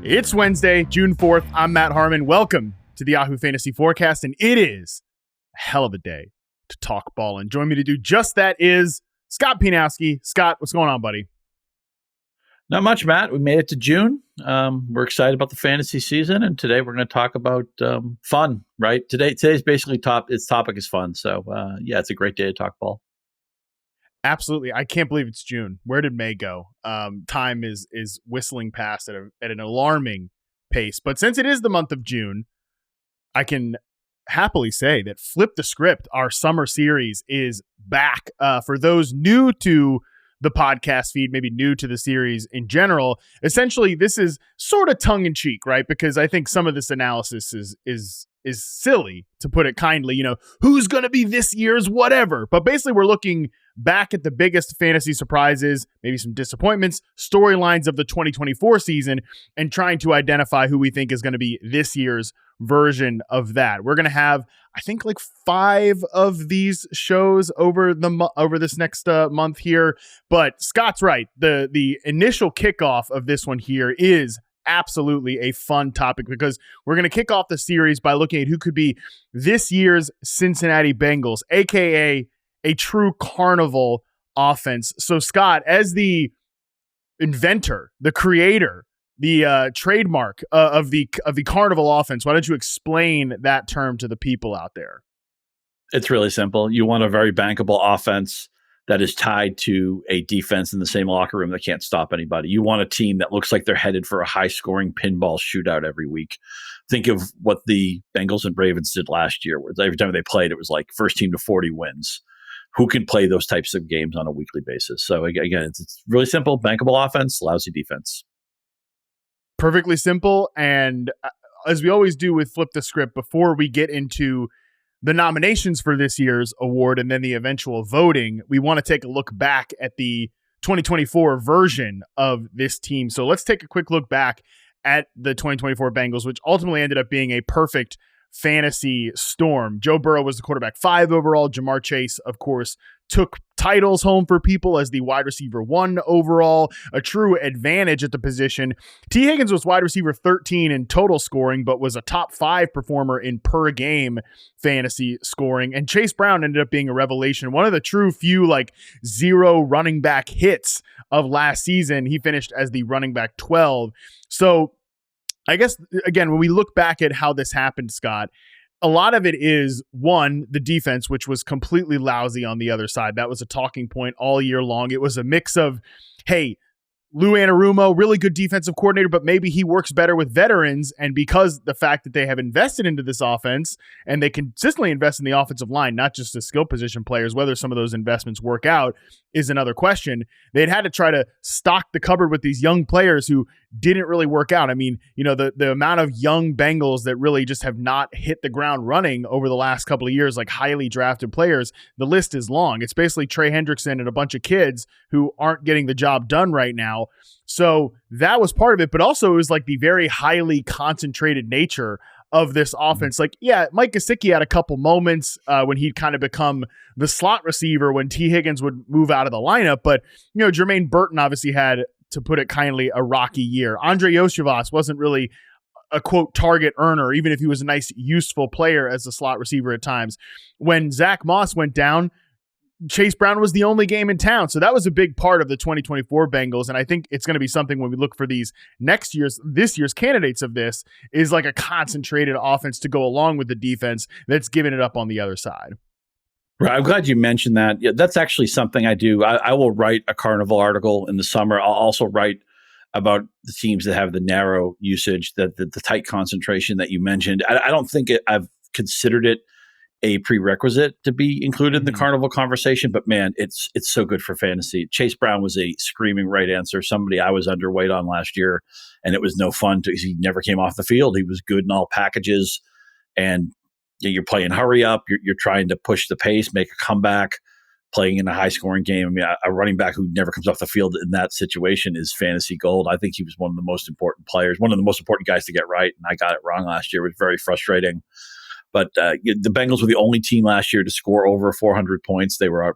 It's Wednesday, June 4th. I'm Matt Harmon. Welcome to the Yahoo Fantasy Forecast, and it is a hell of a day to talk ball. And join me to do just that is Scott Pianowski. Scott, what's going on, buddy? Not much, Matt. We made it to June. We're excited about the fantasy season, and today we're going to talk about fun, right? Today's basically its topic is fun. So, it's a great day to talk ball. Absolutely. I can't believe it's June. Where did May go? Time is whistling past at an alarming pace. But since it is the month of June, I can happily say that Flip the Script, our summer series, is back. For those new to the podcast feed, maybe new to the series in general, essentially this is sort of tongue-in-cheek, right? Because I think some of this analysis is silly, to put it kindly. You know, who's going to be this year's whatever? But basically we're looking back at the biggest fantasy surprises, maybe some disappointments, storylines of the 2024 season, and trying to identify who we think is going to be this year's version of that. We're going to have, I think, like 5 of these shows over this next month here. But Scott's right. The initial kickoff of this one here is absolutely a fun topic, because we're going to kick off the series by looking at who could be this year's Cincinnati Bengals, aka a true carnival offense. So Scott, as the inventor, the creator, the trademark of the carnival offense, why don't you explain that term to the people out there? It's really simple. You want a very bankable offense that is tied to a defense in the same locker room that can't stop anybody. You want a team that looks like they're headed for a high-scoring pinball shootout every week. Think of what the Bengals and Ravens did last year, where every time they played, it was like first team to 40 wins. Who can play those types of games on a weekly basis? So again, it's really simple. Bankable offense, lousy defense. Perfectly simple. And as we always do with Flip the Script, before we get into the nominations for this year's award and then the eventual voting, we want to take a look back at the 2024 version of this team. So let's take a quick look back at the 2024 Bengals, which ultimately ended up being a perfect fantasy storm. Joe Burrow was the quarterback 5 overall. Jamar Chase, of course, took titles home for people as the wide receiver 1 overall, a true advantage at the position. T. Higgins was wide receiver 13 in total scoring, but was a top 5 performer in per game fantasy scoring. And Chase Brown ended up being a revelation. One of the true few like 0 running back hits of last season. He finished as the running back 12. So I guess, again, when we look back at how this happened, Scott, a lot of it is, one, the defense, which was completely lousy on the other side. That was a talking point all year long. It was a mix of, hey, Lou Anarumo, really good defensive coordinator, but maybe he works better with veterans. And because the fact that they have invested into this offense and they consistently invest in the offensive line, not just the skill position players, whether some of those investments work out is another question. They'd had to try to stock the cupboard with these young players who didn't really work out. I mean, you know, the amount of young Bengals that really just have not hit the ground running over the last couple of years, like highly drafted players, the list is long. It's basically Trey Hendrickson and a bunch of kids who aren't getting the job done right now. So that was part of it, but also it was like the very highly concentrated nature of this offense. Like, yeah, Mike Gesicki had a couple moments when he'd kind of become the slot receiver when T. Higgins would move out of the lineup. But, you know, Jermaine Burton obviously had, to put it kindly, a rocky year. Andre Iosivas wasn't really a, quote, target earner, even if he was a nice, useful player as a slot receiver at times. When Zach Moss went down, Chase Brown was the only game in town. So that was a big part of the 2024 Bengals. And I think it's going to be something when we look for this year's candidates of this is like a concentrated offense to go along with the defense that's giving it up on the other side. Right. I'm glad you mentioned that. Yeah, that's actually something I do. I will write a carnival article in the summer. I'll also write about the teams that have the narrow usage, the tight concentration that you mentioned. I don't think I've considered it a prerequisite to be included in the carnival conversation, but man, it's so good for fantasy. Chase Brown was a screaming right answer, somebody I was underweight on last year, and it was no fun he never came off the field. He was good in all packages, and you're playing hurry up, you're trying to push the pace, make a comeback, playing in a high scoring game. I mean, a running back who never comes off the field in that situation is fantasy gold. I think he was one of the most important players, one of the most important guys to get right, and I got it wrong last year. It was very frustrating. But the Bengals were the only team last year to score over 400 points. They were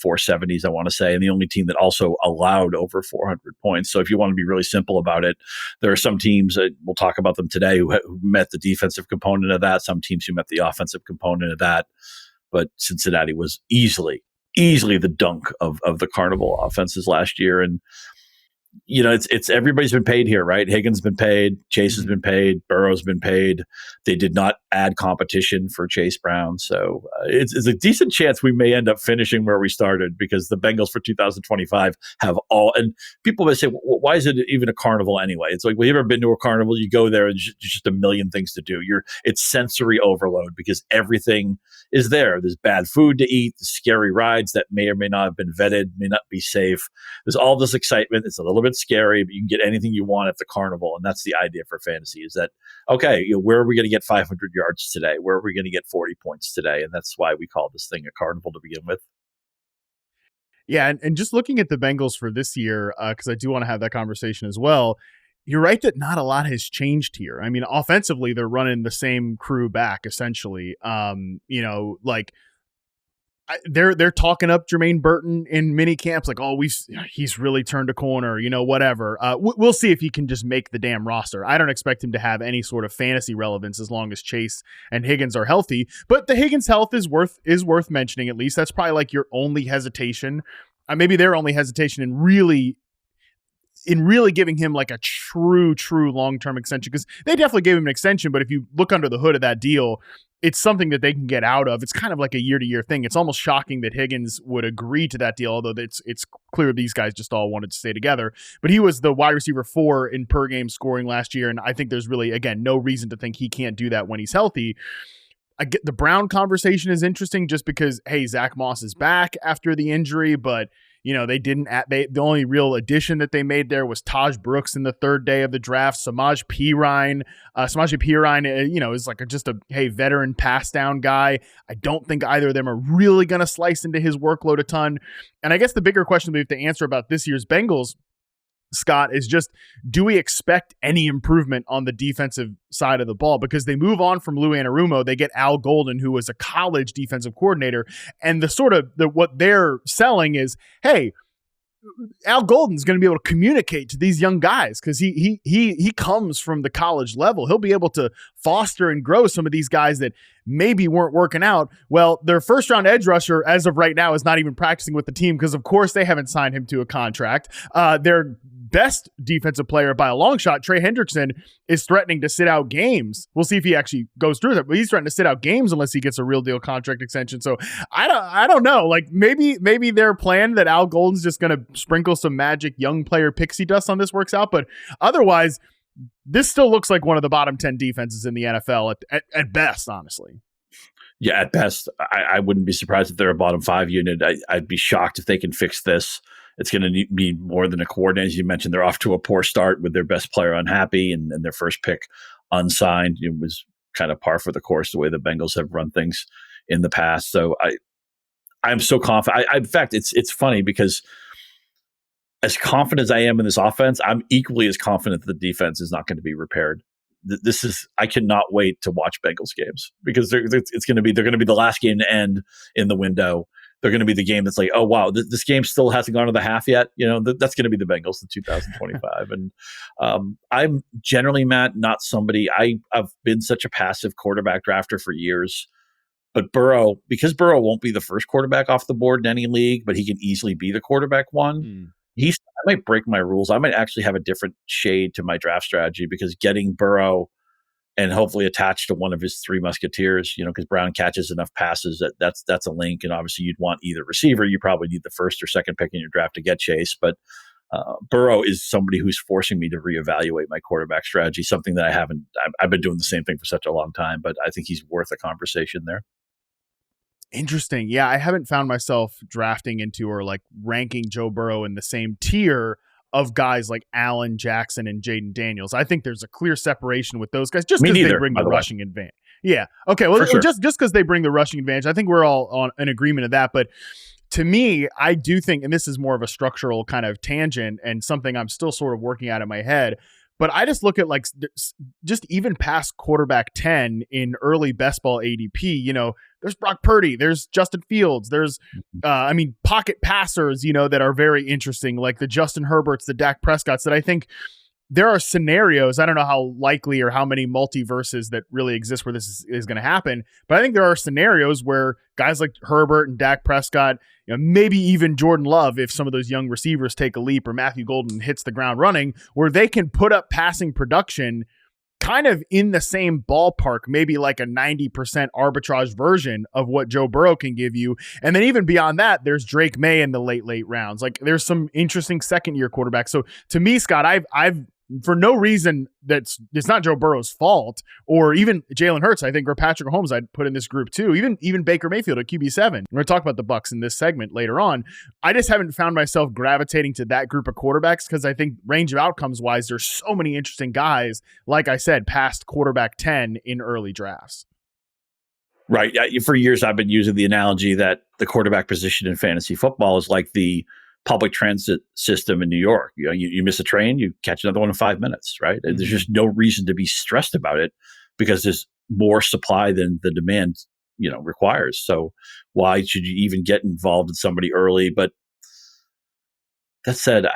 470s, I want to say, and the only team that also allowed over 400 points. So if you want to be really simple about it, there are some teams that we'll talk about them today who met the defensive component of that, some teams who met the offensive component of that. But Cincinnati was easily the dunk of the Carnival offenses last year. And it's everybody's been paid here, right? Higgins been paid, Chase has been paid, Burrow's been paid. They did not add competition for Chase Brown, so it's a decent chance we may end up finishing where we started, because the Bengals for 2025 have all. And people may say, well, why is it even a carnival anyway? It's like, well, you ever been to a carnival? You go there and there's just a million things to do. It's sensory overload because everything is there. There's bad food to eat, there's scary rides that may or may not have been vetted, may not be safe. There's all this excitement. It's a little bit scary, but you can get anything you want at the carnival. And that's the idea for fantasy, is that, okay, where are we going to get 500 yards today? Where are we going to get 40 points today? And that's why we call this thing a carnival to begin with. Yeah, and just looking at the Bengals for this year, because I do want to have that conversation as well, you're right that not a lot has changed here. I mean, offensively, they're running the same crew back, essentially. They're talking up Jermaine Burton in mini camps, like, oh, he's really turned a corner, whatever. We'll see if he can just make the damn roster. I don't expect him to have any sort of fantasy relevance as long as Chase and Higgins are healthy. But the Higgins health is worth mentioning, at least. That's probably like your only hesitation. Maybe their only hesitation in really giving him like a true long-term extension, because they definitely gave him an extension, but if you look under the hood of that deal, it's something that they can get out of. It's kind of like a year-to-year thing. It's almost shocking that Higgins would agree to that deal, although it's clear these guys just all wanted to stay together. But he was the wide receiver 4 in per-game scoring last year, and I think there's really, again, no reason to think he can't do that when he's healthy. I get the Brown conversation is interesting just because, hey, Zach Moss is back after the injury, but the only real addition that they made there was Taj Brooks in the third day of the draft. Samaje Perine, is like just a veteran pass down guy. I don't think either of them are really going to slice into his workload a ton. And I guess the bigger question we have to answer about this year's Bengals, Scott, is just, do we expect any improvement on the defensive side of the ball? Because they move on from Lou Anarumo, they get Al Golden, who was a college defensive coordinator, and what they're selling is, hey, Al Golden's going to be able to communicate to these young guys because he comes from the college level. He'll be able to foster and grow some of these guys that maybe weren't working out. Well, their first round edge rusher as of right now is not even practicing with the team because, of course, they haven't signed him to a contract. Their best defensive player by a long shot, Trey Hendrickson, is threatening to sit out games. We'll see if he actually goes through that, but he's threatening to sit out games unless he gets a real deal contract extension. So I don't know. Like maybe their plan that Al Golden's just going to sprinkle some magic young player pixie dust on this works out, but otherwise, this still looks like one of the bottom 10 defenses in the NFL at best, honestly. Yeah, at best. I wouldn't be surprised if they're a bottom 5 unit. I'd be shocked if they can fix this. It's going to be more than a coordinator. As you mentioned, they're off to a poor start with their best player unhappy and their first pick unsigned. It was kind of par for the course the way the Bengals have run things in the past. So I'm so confident. In fact, it's funny because as confident as I am in this offense, I'm equally as confident that the defense is not going to be repaired. I cannot wait to watch Bengals games because they're going to be the last game to end in the window. They're going to be the game that's like, oh, wow, this game still hasn't gone to the half yet. That's going to be the Bengals in 2025. And I'm generally, Matt, not somebody, I've been such a passive quarterback drafter for years. But because Burrow won't be the first quarterback off the board in any league, but he can easily be the quarterback one. I might break my rules. I might actually have a different shade to my draft strategy because getting Burrow and hopefully attached to one of his 3 musketeers, because Brown catches enough passes that's a link. And obviously you'd want either receiver. You probably need the first or second pick in your draft to get Chase. But Burrow is somebody who's forcing me to reevaluate my quarterback strategy, something that I've been doing the same thing for such a long time, but I think he's worth a conversation there. Interesting. Yeah, I haven't found myself drafting into or like ranking Joe Burrow in the same tier of guys like Allen Jackson and Jaden Daniels. I think there's a clear separation with those guys just because they bring the rushing advantage. Yeah. Okay. Well, sure. just because they bring the rushing advantage, I think we're all on an agreement of that. But to me, I do think, and this is more of a structural kind of tangent and something I'm still sort of working out in my head, but I just look at like just even past quarterback 10 in early best ball ADP, there's Brock Purdy, there's Justin Fields, there's pocket passers, that are very interesting, like the Justin Herberts, the Dak Prescotts, that I think there are scenarios. I don't know how likely or how many multiverses that really exist where this is going to happen, but I think there are scenarios where guys like Herbert and Dak Prescott, maybe even Jordan Love, if some of those young receivers take a leap, or Matthew Golden hits the ground running, where they can put up passing production kind of in the same ballpark, maybe like a 90% arbitrage version of what Joe Burrow can give you. And then even beyond that, there's Drake May in the late rounds. Like, there's some interesting second-year quarterbacks. So to me, Scott, I've for no reason it's not Joe Burrow's fault, or even Jalen Hurts, I think, or Patrick Mahomes I'd put in this group too, even Baker Mayfield at QB7. We're going to talk about the Bucs in this segment later on. I just haven't found myself gravitating to that group of quarterbacks because I think range of outcomes wise, there's so many interesting guys, like I said, past quarterback 10 in early drafts. Right. For years, I've been using the analogy that the quarterback position in fantasy football is like the public transit system in New York. You miss a train, you catch another one in 5 minutes, right? Mm-hmm. There's just no reason to be stressed about it because there's more supply than the demand, requires. So why should you even get involved in somebody early? But that said,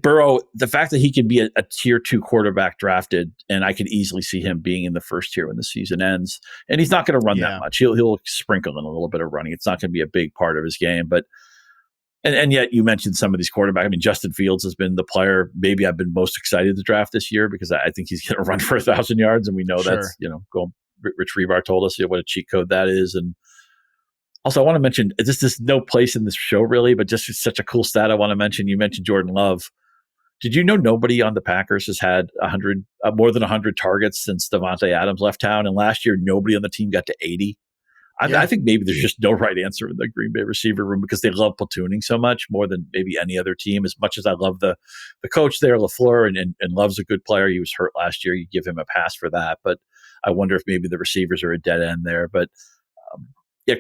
Burrow, the fact that he can be a tier 2 quarterback drafted, and I could easily see him being in the first tier when the season ends. And he's not going to run that much. He'll sprinkle in a little bit of running. It's not going to be a big part of his game, but And yet you mentioned some of these quarterbacks. I mean, Justin Fields has been the player maybe I've been most excited to draft this year because I think he's going to run for 1,000 yards. And we know that's, Rich Rebar told us what a cheat code that is. And also I want to mention, this is no place in this show really, but just such a cool stat I want to mention. You mentioned Jordan Love. Did you know nobody on the Packers has had more than 100 targets since Davante Adams left town? And last year, nobody on the team got to 80. I think maybe there's just no right answer in the Green Bay receiver room because they love platooning so much more than maybe any other team. As much as I love the coach there, LaFleur, and Love's a good player. He was hurt last year. You give him a pass for that. But I wonder if maybe the receivers are a dead end there. But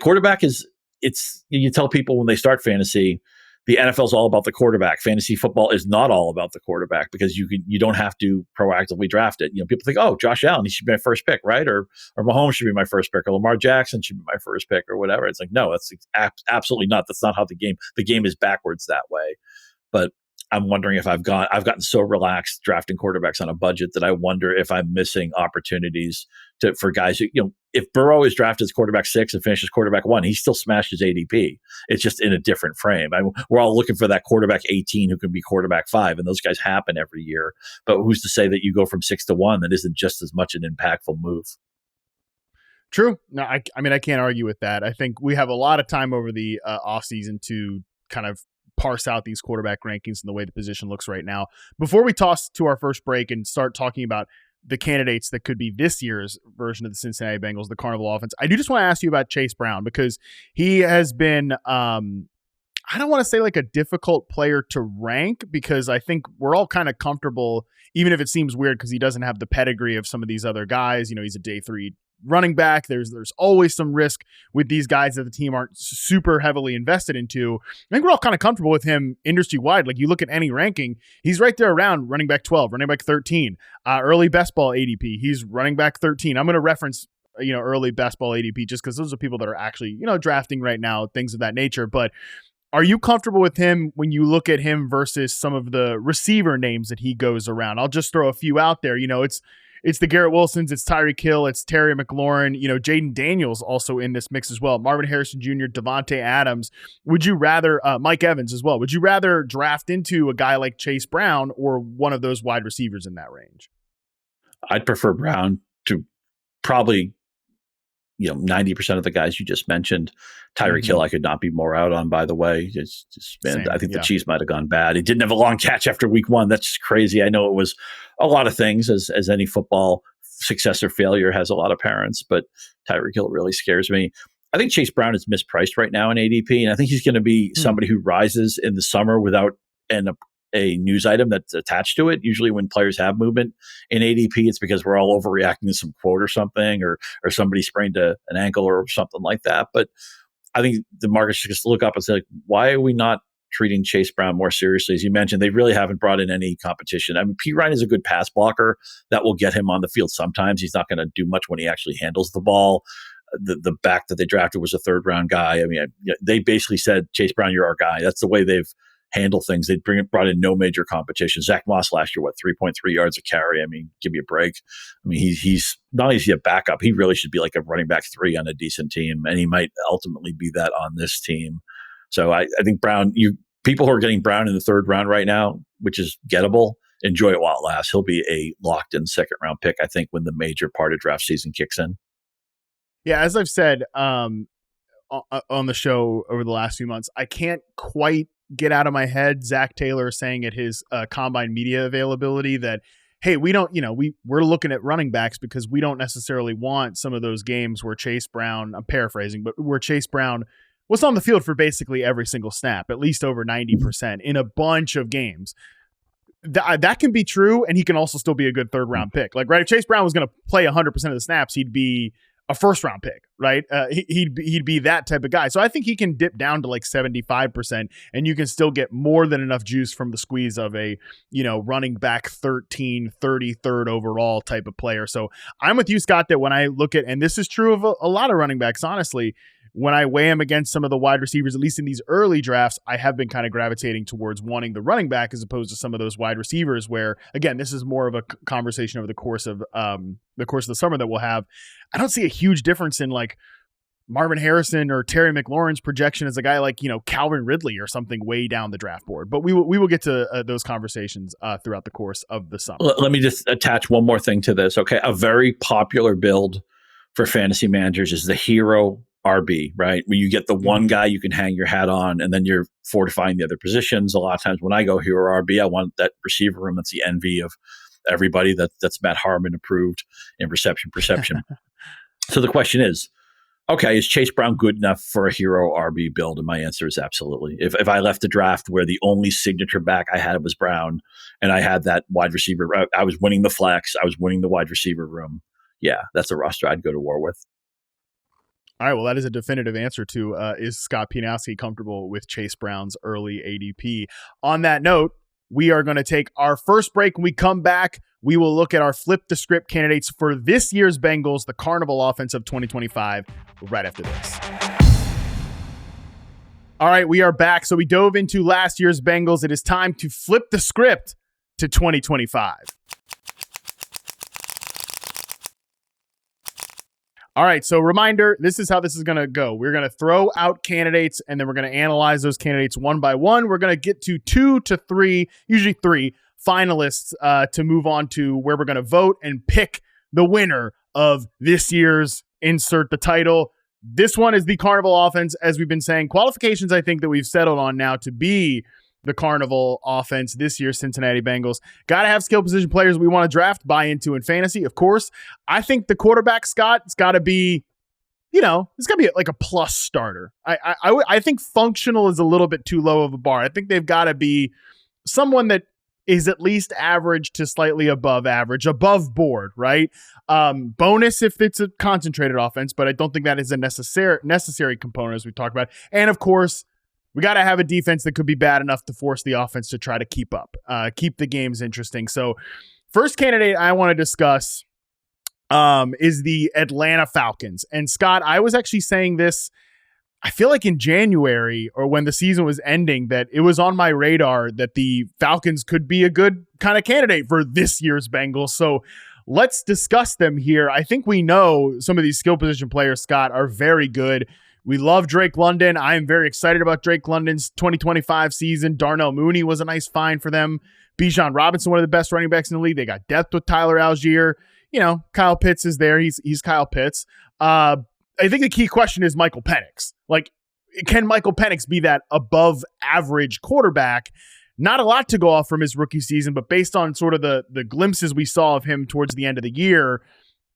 quarterback you tell people when they start fantasy, the NFL is all about the quarterback. Fantasy football is not all about the quarterback because you don't have to proactively draft it. People think, oh, Josh Allen, he should be my first pick, right? Or Mahomes should be my first pick, or Lamar Jackson should be my first pick, or whatever. It's like, no, that's absolutely not. That's not how the game is backwards that way. But I'm wondering if I've gotten so relaxed drafting quarterbacks on a budget that I wonder if I'm missing opportunities for guys who, if Burrow is drafted as quarterback 6 and finishes quarterback 1, he still smashed his ADP. It's just in a different frame. We're all looking for that quarterback 18 who can be quarterback 5, and those guys happen every year. But who's to say that you go from 6 to 1 that isn't just as much an impactful move? True. No, I can't argue with that. I think we have a lot of time over the offseason to kind of parse out these quarterback rankings and the way the position looks right now. Before we toss to our first break and start talking about the candidates that could be this year's version of the Cincinnati Bengals, the Carnival offense, I do just want to ask you about Chase Brown because he has been, I don't want to say like a difficult player to rank because I think we're all kind of comfortable, even if it seems weird because he doesn't have the pedigree of some of these other guys. He's a day 3 running back. There's always some risk with these guys that the team aren't super heavily invested into. I think we're all kind of comfortable with him industry wide. Like you look at any ranking, he's right there around running back 12, running back 13, early best ball ADP. He's running back 13. I'm going to reference, early best ball ADP just because those are people that are actually, drafting right now, things of that nature. But are you comfortable with him when you look at him versus some of the receiver names that he goes around? I'll just throw a few out there. It's the Garrett Wilsons, it's Tyreek Hill, it's Terry McLaurin, Jaden Daniels also in this mix as well. Marvin Harrison Jr., Devontae Adams. Would you rather, Mike Evans as well, would you rather draft into a guy like Chase Brown or one of those wide receivers in that range? I'd prefer Brown to probably, 90% of the guys you just mentioned. Tyreek Hill, I could not be more out on, by the way. I think the Chiefs might have gone bad. He didn't have a long catch after week 1. That's just crazy. I know it was a lot of things, as any football success or failure has a lot of parents, but Tyreek Hill really scares me. I think Chase Brown is mispriced right now in ADP, and I think he's going to be somebody who rises in the summer without a news item that's attached to it. Usually when players have movement in ADP, it's because we're all overreacting to some quote or something, or somebody sprained an ankle or something like that. But I think the market should just look up and say, like, why are we not treating Chase Brown more seriously? As you mentioned, they really haven't brought in any competition. I mean, P. Ryan is a good pass blocker that will get him on the field sometimes. He's not going to do much when he actually handles the ball. the back that they drafted was a third round guy. I mean, they basically said, Chase Brown, you're our guy. That's the way they've handled things. They brought in no major competition. Zach Moss last year, 3.3 yards a carry. I mean, give me a break. I mean, he's not only is he a backup, he really should be like a running back 3 on a decent team, and he might ultimately be that on this team. So I think Brown, people who are getting Brown in the third round right now, which is gettable, enjoy it while it lasts. He'll be a locked in second round pick, I think, when the major part of draft season kicks in. Yeah, as I've said on the show over the last few months, I can't quite get out of my head Zach Taylor saying at his combine media availability that, hey, we don't, we're looking at running backs because we don't necessarily want some of those games where Chase Brown, I'm paraphrasing, but where Chase Brown was on the field for basically every single snap, at least over 90% in a bunch of games. That can be true, and he can also still be a good third round pick. Like, right, if Chase Brown was going to play 100% of the snaps, he'd be a first round pick, right? He'd be that type of guy. So I think he can dip down to like 75%, and you can still get more than enough juice from the squeeze of a, running back 13, 33rd overall type of player. So I'm with you, Scott, that when I look at, and this is true of a lot of running backs, honestly, when I weigh him against some of the wide receivers, at least in these early drafts, I have been kind of gravitating towards wanting the running back as opposed to some of those wide receivers where, again, this is more of a conversation over the course of the summer that we'll have. I don't see a huge difference in like Marvin Harrison or Terry McLaurin's projection as a guy like, Calvin Ridley or something way down the draft board. But we will get to those conversations throughout the course of the summer. Let me just attach one more thing to this. Okay. A very popular build for fantasy managers is the hero RB, right? Where you get the one guy you can hang your hat on, and then you're fortifying the other positions. A lot of times when I go hero RB, I want that receiver room that's the envy of everybody. That's Matt Harmon approved in reception perception. So the question is, okay, is Chase Brown good enough for a hero RB build? And my answer is absolutely. If I left the draft where the only signature back I had was Brown, and I had that wide receiver, I was winning the flex, I was winning the wide receiver room. Yeah, that's a roster I'd go to war with. All right, well, that is a definitive answer to is Scott Pianowski comfortable with Chase Brown's early ADP? On that note, we are going to take our first break. When we come back, we will look at our flip the script candidates for this year's Bengals, the Carnival offense of 2025, right after this. All right, we are back. So we dove into last year's Bengals. It is time to flip the script to 2025. All right, so reminder, this is how this is going to go. We're going to throw out candidates, and then we're going to analyze those candidates one by one. We're going to get to 2 to 3, usually 3 finalists to move on to where we're going to vote and pick the winner of this year's insert the title. This one is the Carnival offense, as we've been saying. Qualifications, I think, that we've settled on now to be the Carnival offense this year's Cincinnati Bengals. Got to have skill position players we want to draft, buy into in fantasy, of course. I think the quarterback, Scott, it's got to be, it's got to be like a plus starter. I think functional is a little bit too low of a bar. I think they've got to be someone that is at least average to slightly above average, above board, right? Bonus if it's a concentrated offense, but I don't think that is a necessary component as we talked about. And of course, we got to have a defense that could be bad enough to force the offense to try to keep up, keep the games interesting. So first candidate I want to discuss is the Atlanta Falcons. And Scott, I was actually saying this, I feel like in January or when the season was ending, that it was on my radar that the Falcons could be a good kind of candidate for this year's Bengals. So let's discuss them here. I think we know some of these skill position players, Scott, are very good. We love Drake London. I am very excited about Drake London's 2025 season. Darnell Mooney was a nice find for them. Bijan Robinson, one of the best running backs in the league. They got depth with Tyler Algier. Kyle Pitts is there. He's Kyle Pitts. I think the key question is Michael Penix. Like, can Michael Penix be that above average quarterback? Not a lot to go off from his rookie season, but based on sort of the glimpses we saw of him towards the end of the year,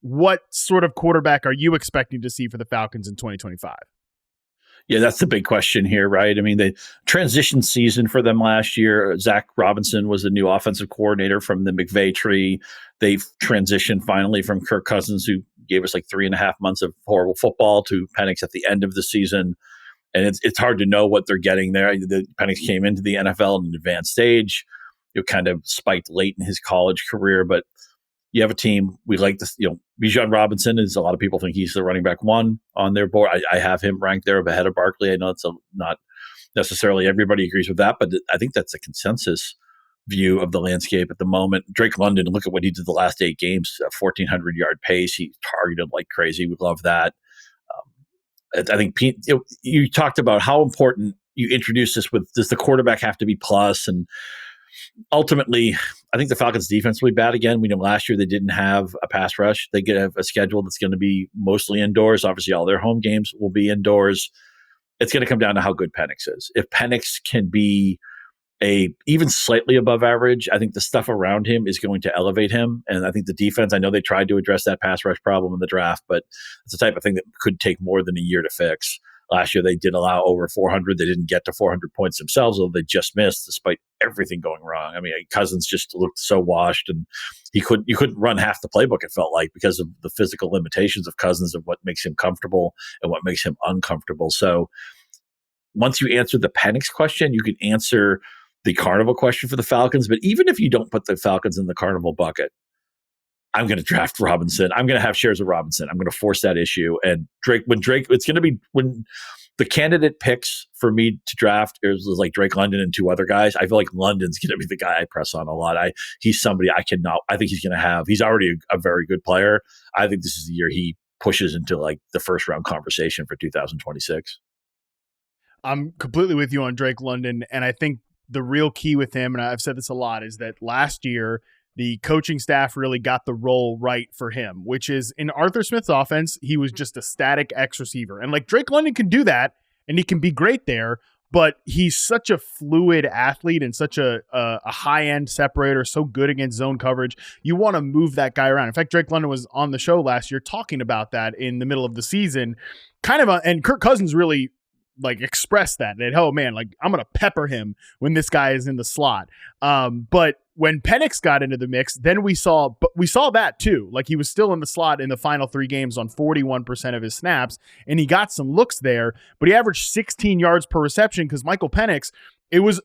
what sort of quarterback are you expecting to see for the Falcons in 2025? Yeah, that's the big question here, right? I mean, the transition season for them last year, Zach Robinson was the new offensive coordinator from the McVay tree. They've transitioned finally from Kirk Cousins, who gave us like 3.5 months of horrible football, to Penix at the end of the season. And it's hard to know what they're getting there. Penix came into the NFL in an advanced stage. It kind of spiked late in his college career, but you have a team. We like this, Bijan Robinson is, a lot of people think he's the running back one on their board. I have him ranked there ahead of Barkley. I know it's not necessarily everybody agrees with that, but I think that's a consensus view of the landscape at the moment. Drake London, look at what he did the last 8 games, a 1,400-yard pace. He targeted like crazy. We love that. I think you talked about how important you introduce this with, does the quarterback have to be plus? And ultimately, I think the Falcons defense will be bad again. We know last year they didn't have a pass rush. They get a schedule that's going to be mostly indoors. Obviously, all their home games will be indoors. It's going to come down to how good Penix is. If Penix can be even slightly above average, I think the stuff around him is going to elevate him. And I think the defense, I know they tried to address that pass rush problem in the draft, but it's the type of thing that could take more than a year to fix. Last year, they did allow over 400. They didn't get to 400 points themselves, although they just missed despite everything going wrong. I mean, Cousins just looked so washed, and you couldn't run half the playbook, it felt like, because of the physical limitations of Cousins, of what makes him comfortable and what makes him uncomfortable. So once you answer the Penix question, you can answer the Carnival question for the Falcons. But even if you don't put the Falcons in the Carnival bucket, I'm going to draft Robinson. I'm going to have shares of Robinson. I'm going to force that issue. And it's going to be when the candidate picks for me to draft is like Drake London and 2 other guys. I feel like London's going to be the guy I press on a lot. He's somebody I think he's already a very good player. I think this is the year he pushes into like the first round conversation for 2026. I'm completely with you on Drake London. And I think the real key with him, and I've said this a lot, is that last year, the coaching staff really got the role right for him, which is in Arthur Smith's offense, he was just a static X receiver. And like Drake London can do that and he can be great there, but he's such a fluid athlete and such a high-end separator, so good against zone coverage. You want to move that guy around. In fact, Drake London was on the show last year talking about that in the middle of the season, and Kirk Cousins really like expressed that oh man, like I'm gonna pepper him when this guy is in the slot. But when Penix got into the mix, then we saw that too. Like he was still in the slot in the final 3 games on 41% of his snaps, and he got some looks there, but he averaged 16 yards per reception because Michael Penix,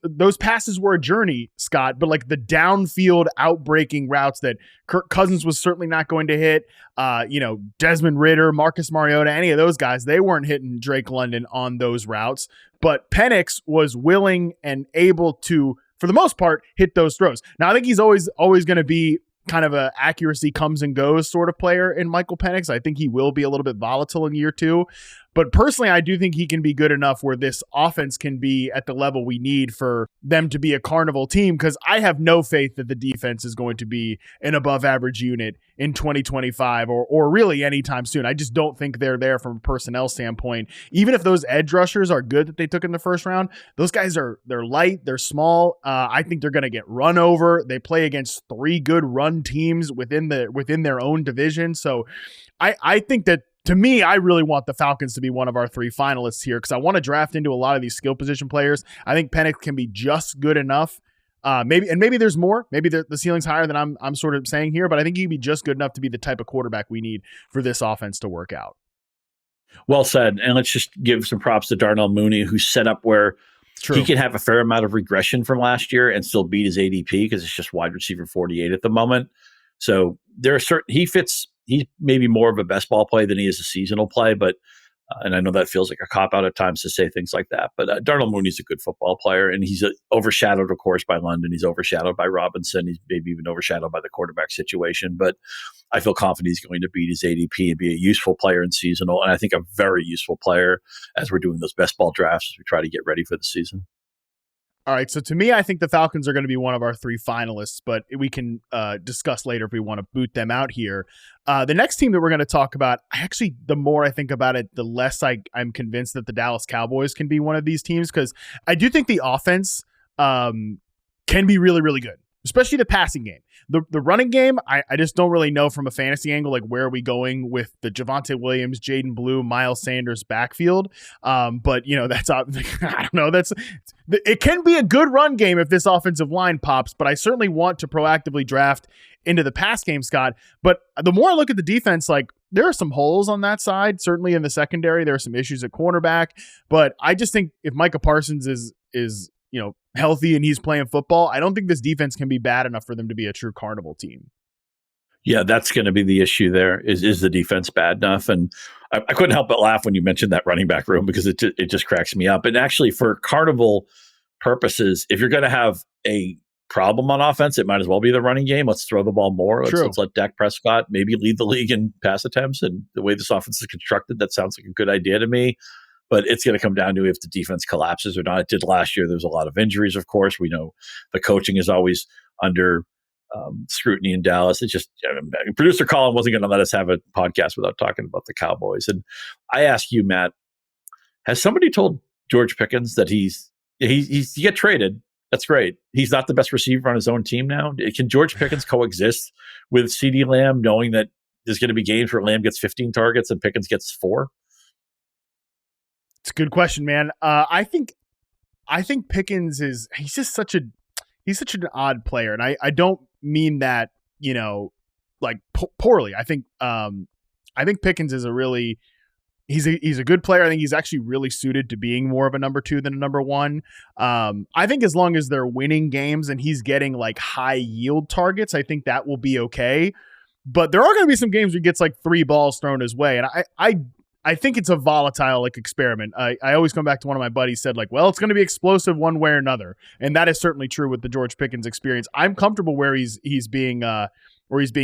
those passes were a journey, Scott, but like the downfield outbreaking routes that Kirk Cousins was certainly not going to hit, Desmond Ridder, Marcus Mariota, any of those guys, they weren't hitting Drake London on those routes, but Penix was willing and able to, for the most part, hit those throws. Now, I think he's always going to be kind of a accuracy comes and goes sort of player in Michael Penix. I think he will be a little bit volatile in year 2. But personally, I do think he can be good enough where this offense can be at the level we need for them to be a Carnival team, because I have no faith that the defense is going to be an above average unit in 2025 or really anytime soon. I just don't think they're there from a personnel standpoint. Even if those edge rushers are good that they took in the first round, those guys they're light, they're small. I think they're going to get run over. They play against 3 good run teams within their own division. So I think that, to me, I really want the Falcons to be one of our 3 finalists here because I want to draft into a lot of these skill position players. I think Penix can be just good enough. Maybe there's more. Maybe the ceiling's higher than I'm sort of saying here, but I think he can be just good enough to be the type of quarterback we need for this offense to work out. Well said. And let's just give some props to Darnell Mooney, who's set up where he can have a fair amount of regression from last year and still beat his ADP because it's just wide receiver 48 at the moment. So there are he's maybe more of a best ball play than he is a seasonal play, but and I know that feels like a cop-out at times to say things like that, but Darnell Mooney's a good football player, and he's overshadowed, of course, by London. He's overshadowed by Robinson. He's maybe even overshadowed by the quarterback situation, but I feel confident he's going to beat his ADP and be a useful player in seasonal, and I think a very useful player as we're doing those best ball drafts as we try to get ready for the season. All right, so to me, I think the Falcons are going to be one of our 3 finalists, but we can discuss later if we want to boot them out here. The next team that we're going to talk about, the more I think about it, the less I'm convinced that the Dallas Cowboys can be one of these teams, because I do think the offense can be really, really good, especially the passing game. The running game, I just don't really know from a fantasy angle, like where are we going with the Javonte Williams, Jaden Blue, Miles Sanders backfield. But that's I don't know. It can be a good run game if this offensive line pops, but I certainly want to proactively draft into the pass game, Scott. But the more I look at the defense, like there are some holes on that side. Certainly in the secondary, there are some issues at cornerback, but I just think if Micah Parsons is healthy and he's playing football, I don't think this defense can be bad enough for them to be a true Carnival team. Yeah, that's going to be the issue there. Is the defense bad enough? And I couldn't help but laugh when you mentioned that running back room because it just cracks me up. And actually, for carnival purposes, if you're going to have a problem on offense, it might as well be the running game. Let's throw the ball more. Let's let Dak Prescott maybe lead the league in pass attempts. And the way this offense is constructed, that sounds like a good idea to me. But it's going to come down to if the defense collapses or not. It did last year. There's a lot of injuries, of course. We know the coaching is always under scrutiny in Dallas. It's just producer Colin wasn't going to let us have a podcast without talking about the Cowboys. And I ask you, Matt, has somebody told George Pickens that he get traded? That's great. He's not the best receiver on his own team now. Can George Pickens coexist with CeeDee Lamb, knowing that there's going to be games where Lamb gets 15 targets and Pickens gets 4? It's a good question, man. I think Pickens he's such an odd player, and I don't mean that poorly. I think Pickens is he's a good player. I think he's actually really suited to being more of a number 2 than a number 1. I think as long as they're winning games and he's getting like high yield targets, I think that will be okay. But there are going to be some games where he gets like 3 balls thrown his way, and I think it's a volatile experiment. I always come back to one of my buddies said well, it's going to be explosive one way or another, and that is certainly true with the George Pickens experience. I'm comfortable where he's being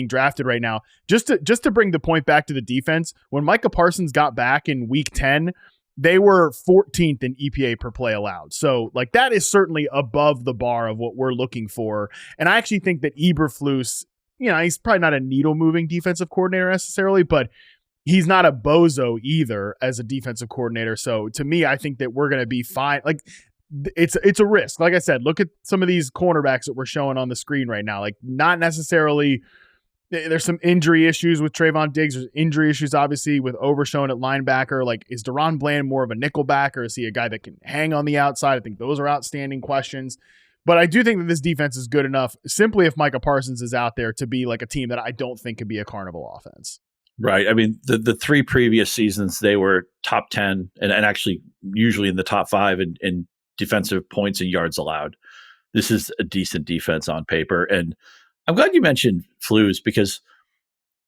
drafted right now. Just to bring the point back to the defense, when Micah Parsons got back in week 10, they were 14th in EPA per play allowed. So that is certainly above the bar of what we're looking for. And I actually think that Eberflus, he's probably not a needle moving defensive coordinator necessarily, but he's not a bozo either as a defensive coordinator. So to me, I think that we're going to be fine. It's a risk. Like I said, look at some of these cornerbacks that we're showing on the screen right now. Not necessarily, there's some injury issues with Trayvon Diggs. There's injury issues, obviously, with Overshown at linebacker. Is Deron Bland more of a nickel back, or is he a guy that can hang on the outside? I think those are outstanding questions. But I do think that this defense is good enough, simply if Micah Parsons is out there, to be a team that I don't think could be a carnival offense. Right. I mean, the 3 previous seasons, they were top 10 and actually usually in the top 5 in defensive points and yards allowed. This is a decent defense on paper. And I'm glad you mentioned Flus because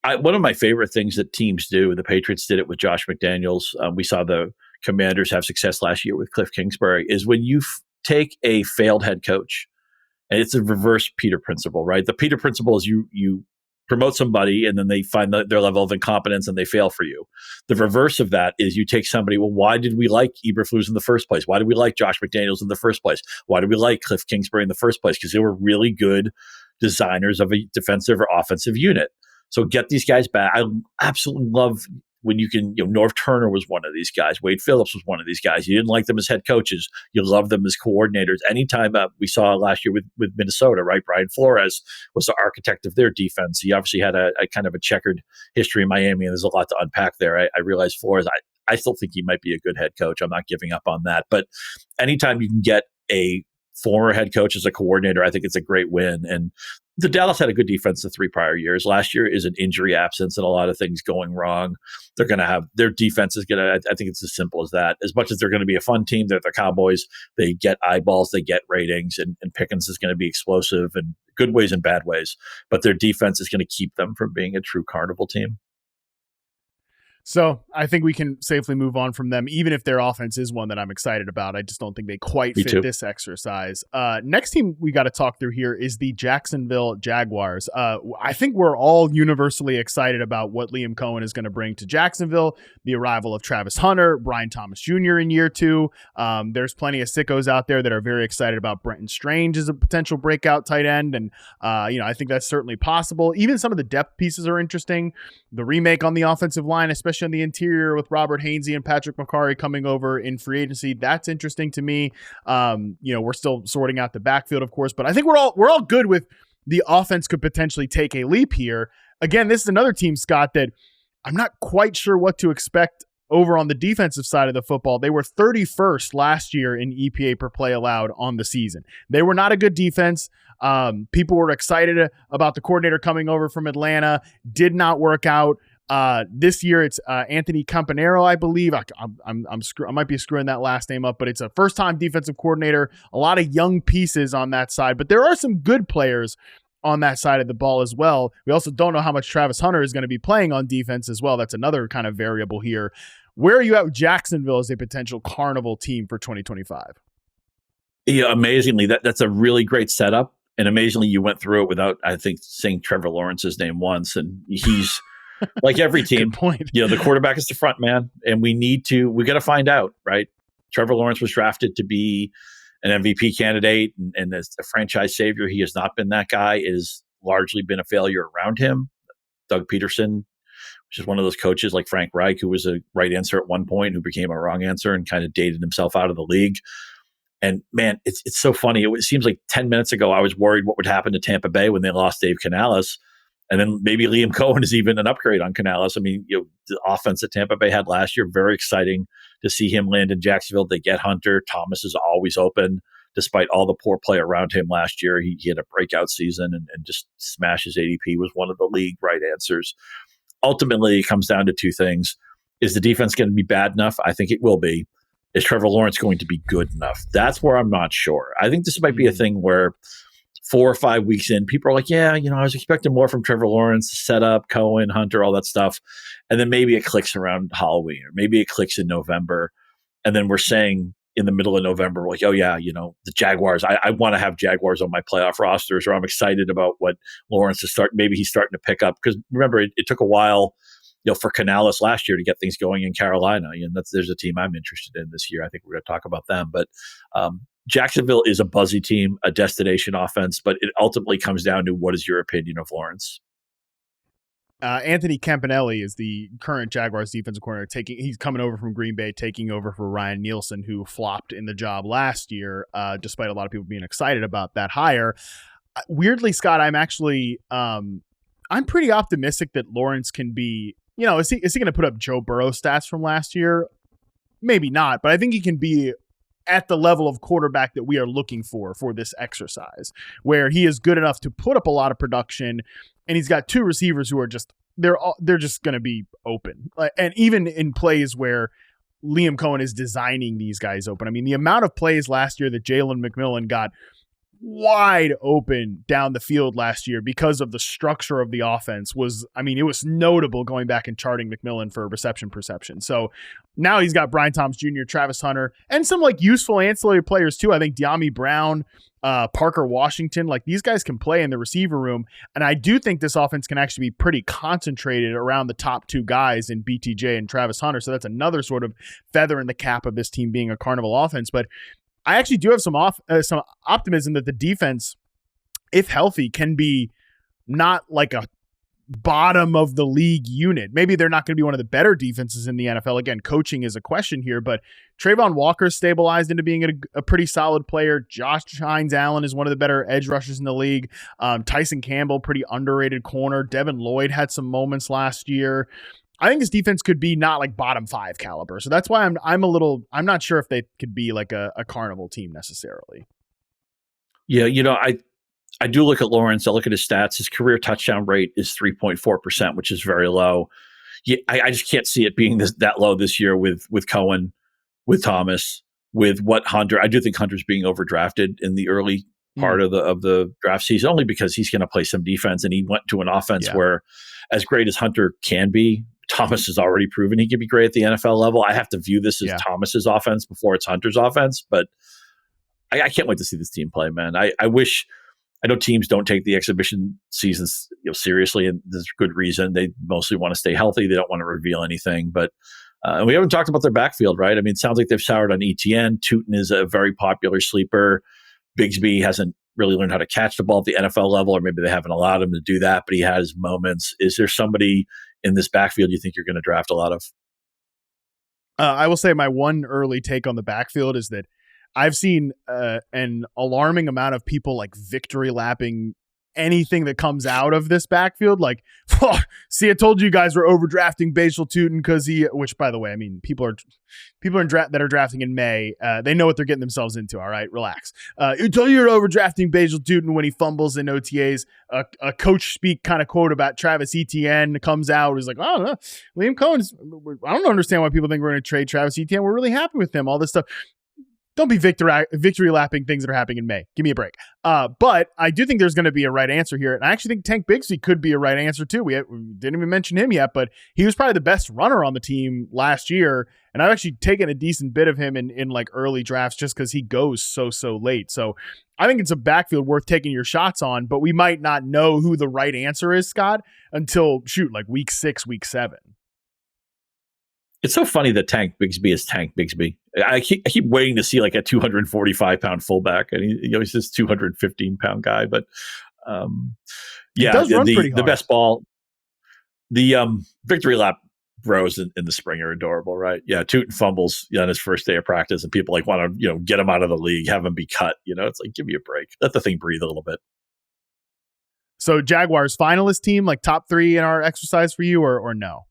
one of my favorite things that teams do, the Patriots did it with Josh McDaniels. We saw the Commanders have success last year with Cliff Kingsbury, is when you take a failed head coach, and it's a reverse Peter principle, right? The Peter principle is you promote somebody and then they find their level of incompetence and they fail for you. The reverse of that is you take somebody, well, why did we like Eberflus in the first place? Why did we like Josh McDaniels in the first place? Why did we like Cliff Kingsbury in the first place? Because they were really good designers of a defensive or offensive unit. So get these guys back. I absolutely love when you can, Norv Turner was one of these guys. Wade Phillips was one of these guys. You didn't like them as head coaches. You loved them as coordinators. Anytime we saw last year with Minnesota, right? Brian Flores was the architect of their defense. He obviously had a kind of a checkered history in Miami, and there's a lot to unpack there. I realize Flores, I still think he might be a good head coach. I'm not giving up on that. But anytime you can get a former head coach as a coordinator, I think it's a great win. And the Dallas had a good defense the 3 prior years. Last year is an injury absence and a lot of things going wrong. They're going to have their defense is going to, I think it's as simple as that. As much as they're going to be a fun team, they're the Cowboys. They get eyeballs, they get ratings, and Pickens is going to be explosive in good ways and bad ways. But their defense is going to keep them from being a true carnival team. So I think we can safely move on from them, even if their offense is one that I'm excited about. I just don't think they quite fit this exercise. Next team we got to talk through here is the Jacksonville Jaguars. I think we're all universally excited about what Liam Cohen is going to bring to Jacksonville, the arrival of Travis Hunter, Brian Thomas Jr. in year 2. There's plenty of sickos out there that are very excited about Brenton Strange as a potential breakout tight end. And, I think that's certainly possible. Even some of the depth pieces are interesting. The remake on the offensive line, especially on the interior with Robert Hainsey and Patrick McCarry coming over in free agency. That's interesting to me. We're still sorting out the backfield, of course, but I think we're all good with the offense could potentially take a leap here. Again, this is another team, Scott, that I'm not quite sure what to expect over on the defensive side of the football. They were 31st last year in EPA per play allowed on the season. They were not a good defense. People were excited about the coordinator coming over from Atlanta. Did not work out. This year it's Anthony Campanaro, I believe. I might be screwing that last name up, but it's a first-time defensive coordinator. A lot of young pieces on that side, but there are some good players on that side of the ball as well. We also don't know how much Travis Hunter is going to be playing on defense as well. That's another kind of variable here. Where are you at with Jacksonville as a potential carnival team for 2025? Yeah, amazingly, that's a really great setup. And amazingly, you went through it without, I think, saying Trevor Lawrence's name once. And he's like every team. Good point. The quarterback is the front man, and we got to find out, right? Trevor Lawrence was drafted to be an MVP candidate and as a franchise savior. He has not been that guy. It has largely been a failure around him. Doug Peterson, which is one of those coaches like Frank Reich, who was a right answer at one point, who became a wrong answer and kind of dated himself out of the league. And man, it's so funny. It seems like 10 minutes ago, I was worried what would happen to Tampa Bay when they lost Dave Canales. And then maybe Liam Cohen is even an upgrade on Canales. I mean, the offense that Tampa Bay had last year, very exciting to see him land in Jacksonville. They get Hunter. Thomas is always open, despite all the poor play around him last year. He had a breakout season and just smashes ADP, was one of the league right answers. Ultimately, it comes down to two things. Is the defense going to be bad enough? I think it will be. Is Trevor Lawrence going to be good enough? That's where I'm not sure. I think this might be a thing where 4 or 5 weeks in, people are like, yeah, I was expecting more from Trevor Lawrence, setup, Cohen, Hunter, all that stuff. And then maybe it clicks around Halloween, or maybe it clicks in November. And then we're saying in the middle of November, we're like, oh yeah, the Jaguars, I want to have Jaguars on my playoff rosters, or I'm excited about what Lawrence is maybe he's starting to pick up. Because remember, it took a while for Canales last year to get things going in Carolina. And there's a team I'm interested in this year. I think we're going to talk about them. But Jacksonville is a buzzy team, a destination offense, but it ultimately comes down to what is your opinion of Lawrence? Anthony Campanelli is the current Jaguars defensive coordinator. He's coming over from Green Bay, taking over for Ryan Nielsen, who flopped in the job last year, despite a lot of people being excited about that hire. Weirdly, Scott, I'm actually I'm pretty optimistic that Lawrence can be. Is he going to put up Joe Burrow stats from last year? Maybe not, but I think he can be at the level of quarterback that we are looking for this exercise, where he is good enough to put up a lot of production, and he's got two receivers who are they're just going to be open. And even in plays where Liam Cohen is designing these guys open. I mean, the amount of plays last year that Jalen McMillan got wide open down the field last year because of the structure of the offense it was notable going back and charting McMillan for reception perception. So now he's got Brian Thomas Jr., Travis Hunter, and some useful ancillary players too. I think De'Ami Brown, Parker Washington, these guys can play in the receiver room. And I do think this offense can actually be pretty concentrated around the top two guys in BTJ and Travis Hunter. So that's another sort of feather in the cap of this team being a carnival offense. But I actually do have some optimism that the defense, if healthy, can be not like a bottom of the league unit. Maybe they're not going to be one of the better defenses in the NFL. Again, coaching is a question here, but Trayvon Walker stabilized into being a pretty solid player. Josh Hines-Allen is one of the better edge rushers in the league. Tyson Campbell, pretty underrated corner. Devin Lloyd had some moments last year. I think this defense could be not bottom 5 caliber. So that's why I'm not sure if they could be a carnival team necessarily. Yeah. I do look at Lawrence. I look at his stats. His career touchdown rate is 3.4%, which is very low. Yeah, I just can't see it being that low this year with Cohen, with Thomas, with what Hunter. I do think Hunter's being overdrafted in the early part of the draft season, only because he's going to play some defense, and he went to an offense where, as great as Hunter can be, Thomas has already proven he can be great at the NFL level. I have to view this as Thomas's offense before it's Hunter's offense, but I can't wait to see this team play, man. I know teams don't take the exhibition seasons seriously, and there's good reason. They mostly want to stay healthy. They don't want to reveal anything, but we haven't talked about their backfield, right? I mean, it sounds like they've soured on ETN. Tootin is a very popular sleeper. Bigsby hasn't really learned how to catch the ball at the NFL level, or maybe they haven't allowed him to do that, but he has moments. Is there somebody in this backfield you think you're going to draft a lot of? I will say my one early take on the backfield is that I've seen an alarming amount of people victory lapping anything that comes out of this backfield. See, I told you guys we're overdrafting Basil Tootin because which by the way, I mean, people that are drafting in May, they know what they're getting themselves into. All right, relax. You told you you're overdrafting Basil Tootin when he fumbles in OTAs. A coach speak kind of quote about Travis Etienne comes out. He's like, oh, no, Liam Cohen's, I don't understand why people think we're going to trade Travis Etienne. We're really happy with him. All this stuff. Don't be victory lapping things that are happening in May. Give me a break. But I do think there's going to be a right answer here. And I actually think Tank Bigsby could be a right answer too. We didn't even mention him yet, but he was probably the best runner on the team last year. And I've actually taken a decent bit of him in like early drafts just because he goes so late. So I think it's a backfield worth taking your shots on, but we might not know who the right answer is, Scott, until like week 6, week 7. It's so funny that Tank Bigsby is Tank Bigsby. I keep waiting to see like a 245-pound fullback, and he's this 215-pound guy. But yeah, the best ball, the victory lap bros in the spring are adorable, right? Yeah, Tootin fumbles on his first day of practice, and people like want to get him out of the league, have him be cut. It's like, give me a break, let the thing breathe a little bit. So Jaguars finalist team, like top 3 in our exercise for you, or no?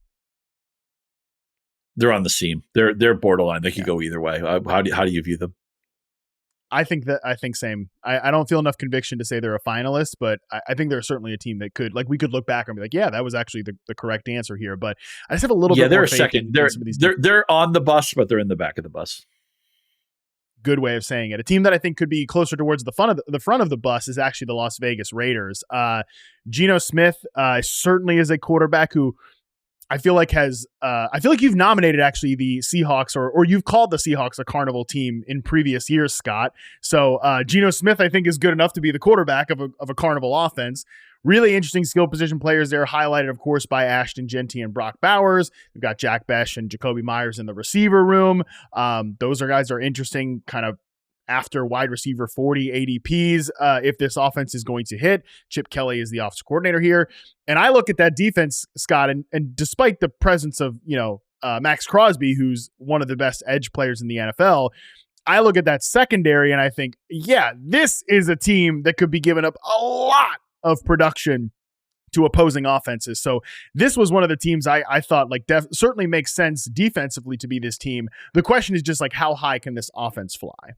They're on the seam. They're borderline. They could go either way. How do you view them? I think same. I don't feel enough conviction to say they're a finalist, but I think they're certainly a team that could, like, we could look back and be like, yeah, that was actually the correct answer here. But I just have a little bit more faith in some of these teams. They're on the bus, but they're in the back of the bus. Good way of saying it. A team that I think could be closer towards the front of the bus is actually the Las Vegas Raiders. Geno Smith certainly is a quarterback who I feel like you've nominated actually the Seahawks or you've called the Seahawks a carnival team in previous years, Scott. So Geno Smith, I think, is good enough to be the quarterback of a carnival offense. Really interesting skill position players there, highlighted, of course, by Ashton Genty and Brock Bowers. We've got Jack Besh and Jacoby Myers in the receiver room. Those guys are interesting, kind of after wide receiver 40 ADPs, if this offense is going to hit. Chip Kelly is the offensive coordinator here. And I look at that defense, Scott, and despite the presence of, Max Crosby, who's one of the best edge players in the NFL, I look at that secondary and I think, yeah, this is a team that could be giving up a lot of production to opposing offenses. So this was one of the teams I thought certainly makes sense defensively to be this team. The question is just like, how high can this offense fly?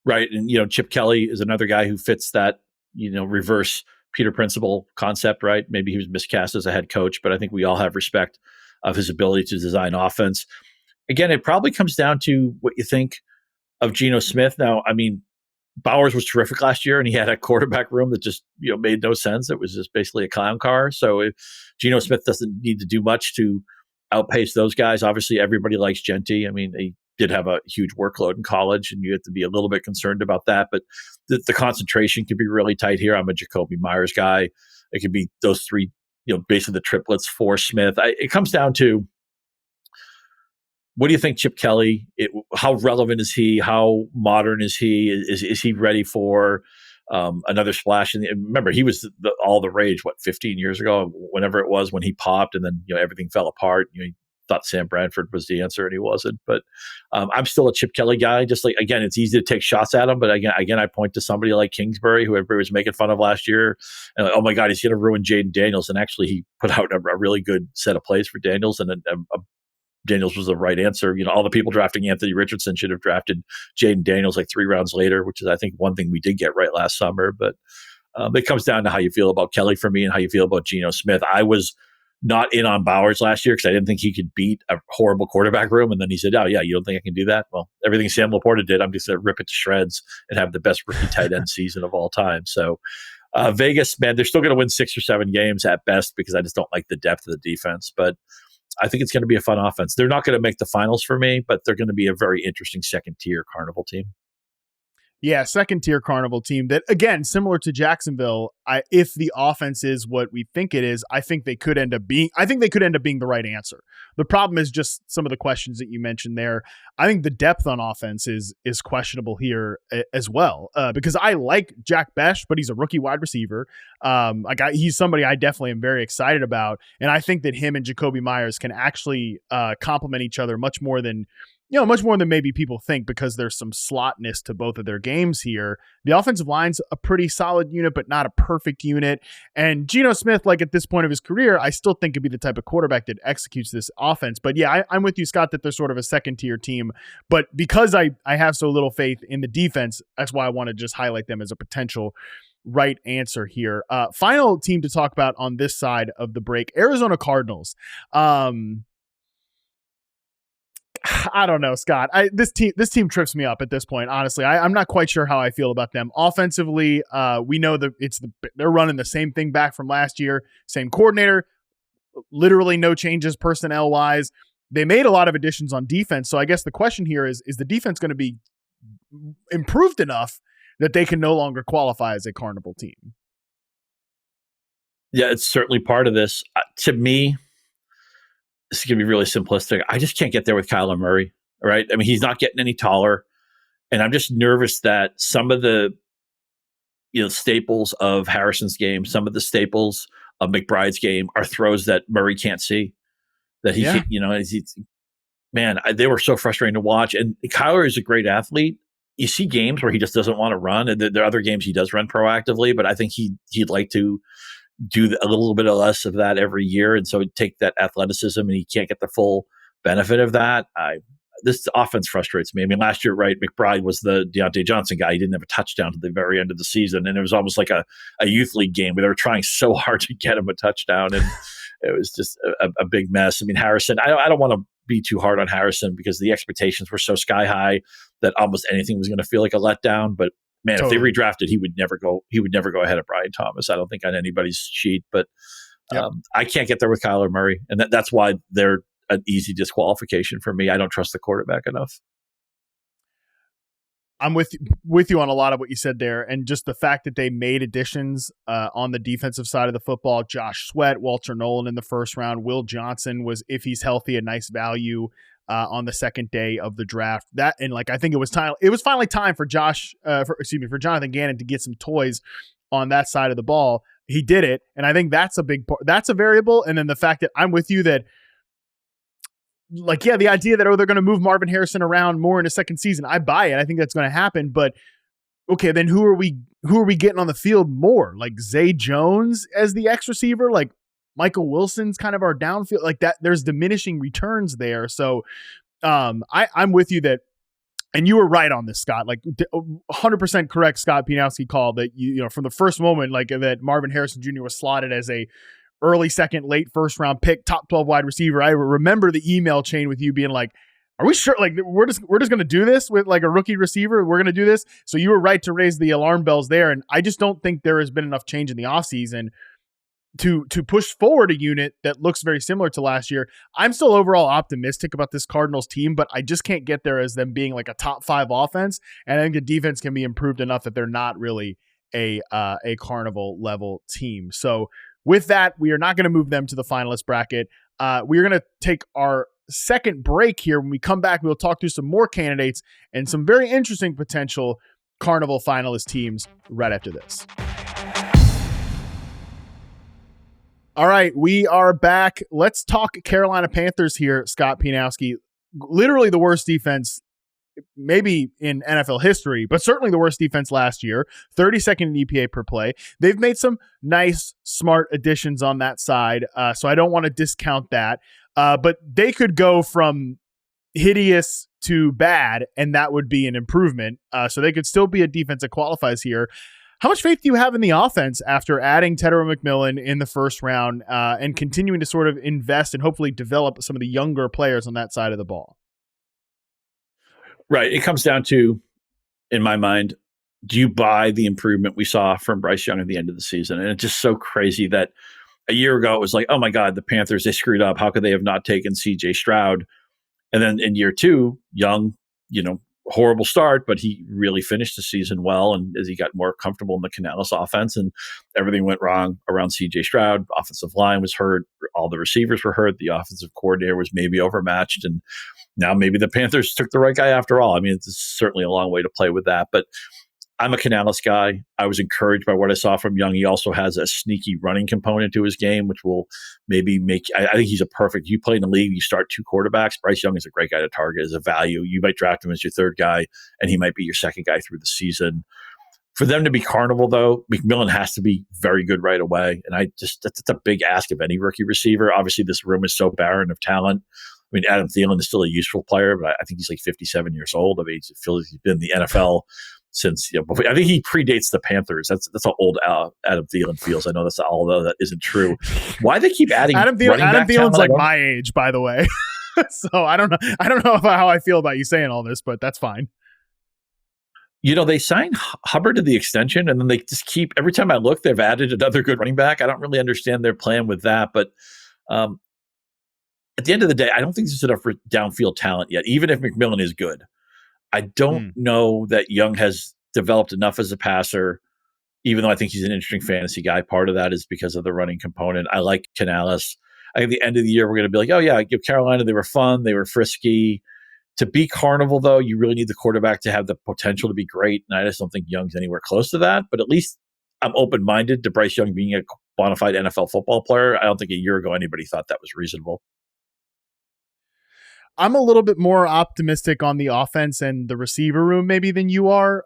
Right. And, Chip Kelly is another guy who fits that, reverse Peter Principle concept, right? Maybe he was miscast as a head coach, but I think we all have respect of his ability to design offense. Again, it probably comes down to what you think of Geno Smith. Now, I mean, Bowers was terrific last year, and he had a quarterback room that just, made no sense. It was just basically a clown car. So Geno Smith doesn't need to do much to outpace those guys. Obviously, everybody likes Genty. I mean, he did have a huge workload in college, and you have to be a little bit concerned about that. But the concentration could be really tight here. I'm a Jacoby Myers guy. It could be those 3, basically the triplets for Smith. It comes down to, what do you think, Chip Kelly? How relevant is he? How modern is he? Is he ready for another splash? And remember, he was all the rage, 15 years ago, whenever it was, when he popped, and then everything fell apart. He thought Sam Bradford was the answer, and he wasn't. But I'm still a Chip Kelly guy. Just like, again, it's easy to take shots at him, but again, I point to somebody like Kingsbury, who everybody was making fun of last year. And oh my God, he's going to ruin Jaden Daniels. And actually, he put out a really good set of plays for Daniels, and Daniels was the right answer. All the people drafting Anthony Richardson should have drafted Jaden Daniels like 3 rounds later, which is, I think, one thing we did get right last summer. But it comes down to how you feel about Kelly for me and how you feel about Geno Smith. I was not in on Bowers last year because I didn't think he could beat a horrible quarterback room. And then he said, oh, yeah, you don't think I can do that? Well, everything Sam Laporta did, I'm just going to rip it to shreds and have the best rookie tight end season of all time. So Vegas, man, they're still going to win 6 or 7 games at best because I just don't like the depth of the defense. But I think it's going to be a fun offense. They're not going to make the finals for me, but they're going to be a very interesting second-tier carnival team. Yeah, second-tier carnival team that, again, similar to Jacksonville, if the offense is what we think it is, I think they could end up being the right answer. The problem is just some of the questions that you mentioned there. I think the depth on offense is questionable here as well, because I like Jack Besh, but he's a rookie wide receiver. He's somebody I definitely am very excited about, and I think that him and Jacoby Myers can actually complement each other much more than maybe people think, because there's some slotness to both of their games here. The offensive line's a pretty solid unit, but not a perfect unit. And Geno Smith, like at this point of his career, I still think could be the type of quarterback that executes this offense. But yeah, I'm with you, Scott, that they're sort of a second-tier team. But because I have so little faith in the defense, that's why I want to just highlight them as a potential right answer here. Final team to talk about on this side of the break, Arizona Cardinals. God, I don't know, Scott. This team trips me up at this point. Honestly, I'm not quite sure how I feel about them offensively. We know that they're running the same thing back from last year. Same coordinator, literally no changes personnel wise. They made a lot of additions on defense. So I guess the question here is the defense going to be improved enough that they can no longer qualify as a carnival team? Yeah, it's certainly part of this. To me, this is going to be really simplistic. I just can't get there with Kyler Murray, right? I mean, he's not getting any taller. And I'm just nervous that some of the staples of Harrison's game, some of the staples of McBride's game are throws that Murray can't see. That they were so frustrating to watch. And Kyler is a great athlete. You see games where he just doesn't want to run, and there are other games he does run proactively. But I think he'd like to do a little bit less of that every year, and so take that athleticism, and he can't get the full benefit of that. This offense frustrates me. I mean, last year, right, McBride was the Deontay Johnson guy. He didn't have a touchdown to the very end of the season, and it was almost like a youth league game where they were trying so hard to get him a touchdown, and it was just a big mess. I mean, Harrison, I don't want to be too hard on Harrison because the expectations were so sky high that almost anything was going to feel like a letdown. But man, If they redrafted, he would never go ahead of Brian Thomas. I don't think on anybody's sheet. But I can't get there with Kyler Murray, and that's why they're an easy disqualification for me. I don't trust the quarterback enough. I'm with you on a lot of what you said there, and just the fact that they made additions on the defensive side of the football. Josh Sweat, Walter Nolan in the first round. Will Johnson was, if he's healthy, a nice value on the second day of the draft. I think it was time. It was finally time for for Jonathan Gannon to get some toys on that side of the ball. He did it, and I think that's a big part. That's a variable, and then the fact that I'm with you that. The idea that, they're going to move Marvin Harrison around more in a second season, I buy it. I think that's going to happen. But okay, then who are we getting on the field more? Like Zay Jones as the X receiver, like Michael Wilson's kind of our downfield, like that. There's diminishing returns there. So I'm with you that, and you were right on this, Scott. Like 100% correct. Scott Pianowski called that. From the first moment, like that Marvin Harrison Jr. was slotted as a early second, late first round pick, top 12 wide receiver. I remember the email chain with you being like, are we sure? Like, we're just going to do this with like a rookie receiver. We're going to do this. So you were right to raise the alarm bells there. And I just don't think there has been enough change in the offseason to push forward a unit that looks very similar to last year. I'm still overall optimistic about this Cardinals team, but I just can't get there as them being like a top 5 offense. And I think the defense can be improved enough that they're not really a carnival level team. So with that, we are not going to move them to the finalist bracket. We are going to take our second break here. When we come back, we'll talk through some more candidates and some very interesting potential carnival finalist teams right after this. All right, we are back. Let's talk Carolina Panthers here, Scott Pianowski. Literally the worst defense maybe in NFL history, but certainly the worst defense last year, 32nd in EPA per play. They've made some nice, smart additions on that side, so I don't want to discount that. But they could go from hideous to bad, and that would be an improvement. So they could still be a defense that qualifies here. How much faith do you have in the offense after adding Tedero McMillan in the first round and continuing to sort of invest and hopefully develop some of the younger players on that side of the ball? Right. It comes down to, in my mind, do you buy the improvement we saw from Bryce Young at the end of the season? And it's just so crazy that a year ago it was like, oh my God, the Panthers, they screwed up. How could they have not taken CJ Stroud? And then in year 2, Young, horrible start, but he really finished the season well. And as he got more comfortable in the Canales offense, and everything went wrong around CJ Stroud, offensive line was hurt, all the receivers were hurt, the offensive coordinator was maybe overmatched, and now maybe the Panthers took the right guy after all. I mean, it's certainly a long way to play with that, but I'm a Canales guy. I was encouraged by what I saw from Young. He also has a sneaky running component to his game, which will maybe make – I think he's a perfect – you play in the league, you start 2 quarterbacks. Bryce Young is a great guy to target as a value. You might draft him as your 3rd guy, and he might be your 2nd guy through the season. For them to be carnival, though, McMillan has to be very good right away, and that's a big ask of any rookie receiver. Obviously, this room is so barren of talent. I mean, Adam Thielen is still a useful player, but I think he's like 57 years old. I mean, he feels like he's been in the NFL since, before. I think he predates the Panthers. That's how old Adam Thielen feels. I know although that isn't true. Why they keep adding Adam Thielen's like my age, by the way. So I don't know. I don't know how I feel about you saying all this, but that's fine. They signed Hubbard to the extension, and then they just keep, every time I look, they've added another good running back. I don't really understand their plan with that, but at the end of the day, I don't think there's enough downfield talent yet, even if McMillan is good. I don't know that Young has developed enough as a passer, even though I think he's an interesting fantasy guy. Part of that is because of the running component. I like Canales. I think at the end of the year, we're going to be like, oh, yeah, give Carolina, they were fun, they were frisky. To be Carnival, though, you really need the quarterback to have the potential to be great, and I just don't think Young's anywhere close to that. But at least I'm open-minded to Bryce Young being a bona fide NFL football player. I don't think a year ago anybody thought that was reasonable. I'm a little bit more optimistic on the offense and the receiver room maybe than you are,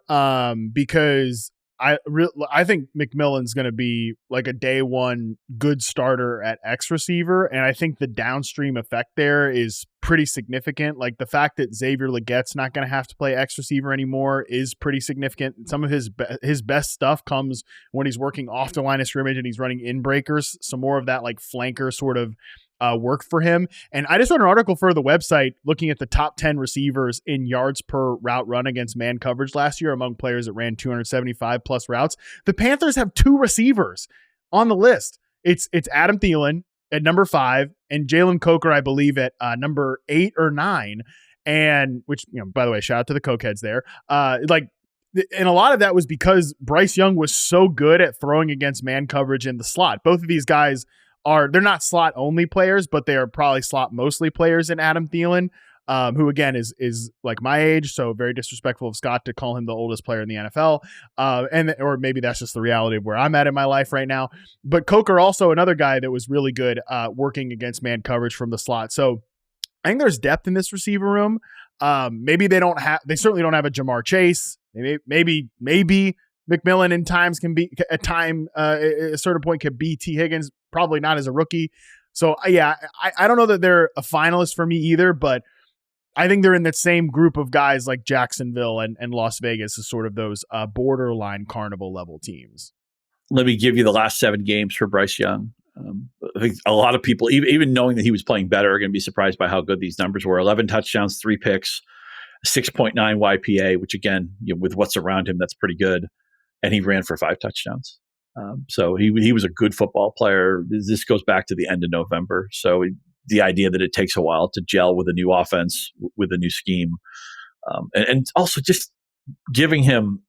because I think McMillan's going to be like a day one good starter at X receiver, and I think the downstream effect there is pretty significant. Like the fact that Xavier Legette's not going to have to play X receiver anymore is pretty significant. Some of his best stuff comes when he's working off the line of scrimmage and he's running in breakers. Some more of that like flanker sort of work for him. And I just wrote an article for the website looking at the top 10 receivers in yards per route run against man coverage last year among players that ran 275 plus routes. The Panthers have 2 receivers on the list. It's Adam Thielen at number 5 and Jalen Coker, I believe, at number 8 or 9. And which, by the way, shout out to the Cokeheads there. And a lot of that was because Bryce Young was so good at throwing against man coverage in the slot. Both of these guys they're not slot only players, but they are probably slot mostly players in Adam Thielen, who again is like my age. So very disrespectful of Scott to call him the oldest player in the NFL. Or maybe that's just the reality of where I'm at in my life right now. But Coker also another guy that was really good working against man coverage from the slot. So I think there's depth in this receiver room. Maybe they certainly don't have a Jamar Chase. Maybe McMillan in times can be a certain point could be T. Higgins, probably not as a rookie. So yeah, I don't know that they're a finalist for me either, but I think they're in that same group of guys like Jacksonville and Las Vegas as sort of those borderline carnival level teams. Let me give you the last 7 games for Bryce Young. I think a lot of people, even knowing that he was playing better, are going to be surprised by how good these numbers were. 11 touchdowns, 3 picks, 6.9 YPA, which again, with what's around him, that's pretty good. And he ran for 5 touchdowns. So he was a good football player. This goes back to the end of November. So the idea that it takes a while to gel with a new offense, with a new scheme, and also just giving him,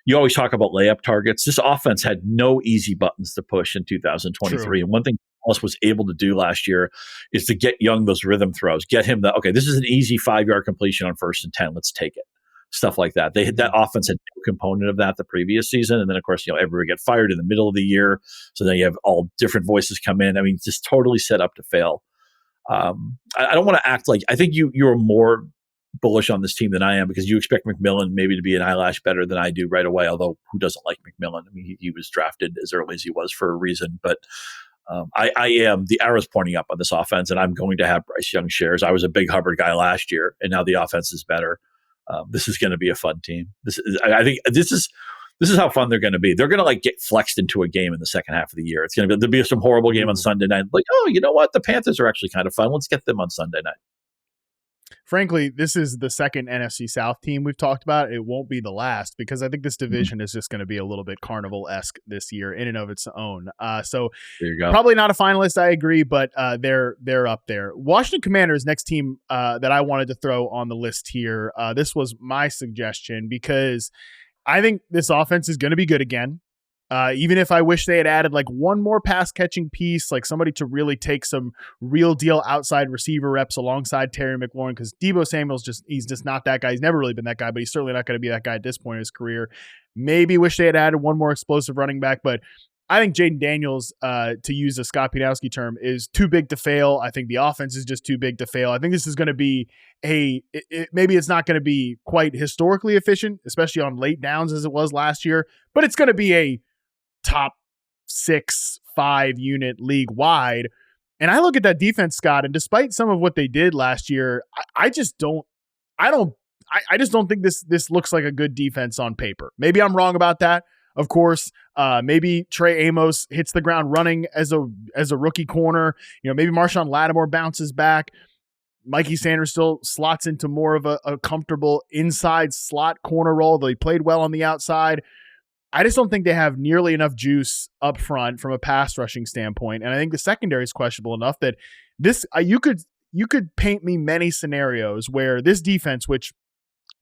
you always talk about layup targets. This offense had no easy buttons to push in 2023. True. And one thing Dallas was able to do last year is to get Young those rhythm throws, get him okay, this is an easy 5-yard completion on 1st and 10. Let's take it. Stuff like that. That offense had no component of that the previous season. And then, of course, everybody get fired in the middle of the year. So then you have all different voices come in. I mean, just totally set up to fail. I don't want to act like, I think you're more bullish on this team than I am because you expect McMillan maybe to be an eyelash better than I do right away. Although who doesn't like McMillan? I mean, he was drafted as early as he was for a reason. But I am, the arrow's pointing up on this offense, and I'm going to have Bryce Young shares. I was a big Hubbard guy last year, and now the offense is better. This is going to be a fun team. I think this is how fun they're going to be. They're going to get flexed into a game in the second half of the year. There'll be some horrible game on Sunday night. Oh, you know what? The Panthers are actually kind of fun. Let's get them on Sunday night. Frankly, this is the second NFC South team we've talked about. It won't be the last because I think this division is just going to be a little bit carnival-esque this year in and of its own. So there you go. Probably not a finalist, I agree, but they're up there. Washington Commanders, next team that I wanted to throw on the list here. This was my suggestion because I think this offense is going to be good again. Even if I wish they had added one more pass catching piece, somebody to really take some real deal outside receiver reps alongside Terry McLaurin, because Deebo Samuel's he's just not that guy. He's never really been that guy, but he's certainly not going to be that guy at this point in his career. Maybe wish they had added one more explosive running back, but I think Jaden Daniels, to use a Scott Pianowski term, is too big to fail. I think the offense is just too big to fail. I think this is going to be maybe it's not going to be quite historically efficient, especially on late downs as it was last year, but it's going to be a top 6-5 unit league wide. And I look at that defense, Scott, and despite some of what they did last year, I just don't think this looks like a good defense on paper. Maybe I'm wrong about that. Of course, maybe Trey Amos hits the ground running as a rookie corner. Maybe Marshawn Lattimore bounces back. Mikey Sanders still slots into more of a comfortable inside slot corner role, though he played well on the outside. I just don't think they have nearly enough juice up front from a pass rushing standpoint. And I think the secondary is questionable enough that this you could paint me many scenarios where this defense, which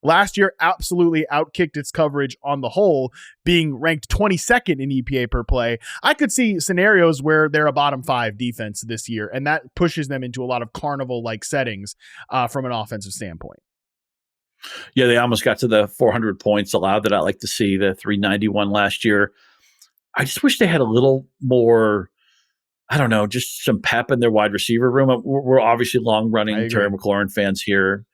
last year absolutely outkicked its coverage on the whole, being ranked 22nd in EPA per play, I could see scenarios where they're a bottom 5 defense this year, and that pushes them into a lot of carnival-like settings from an offensive standpoint. Yeah, they almost got to the 400 points allowed that I like to see, the 391 last year. I just wish they had a little more, I don't know, just some pep in their wide receiver room. We're obviously long-running Terry McLaurin fans here,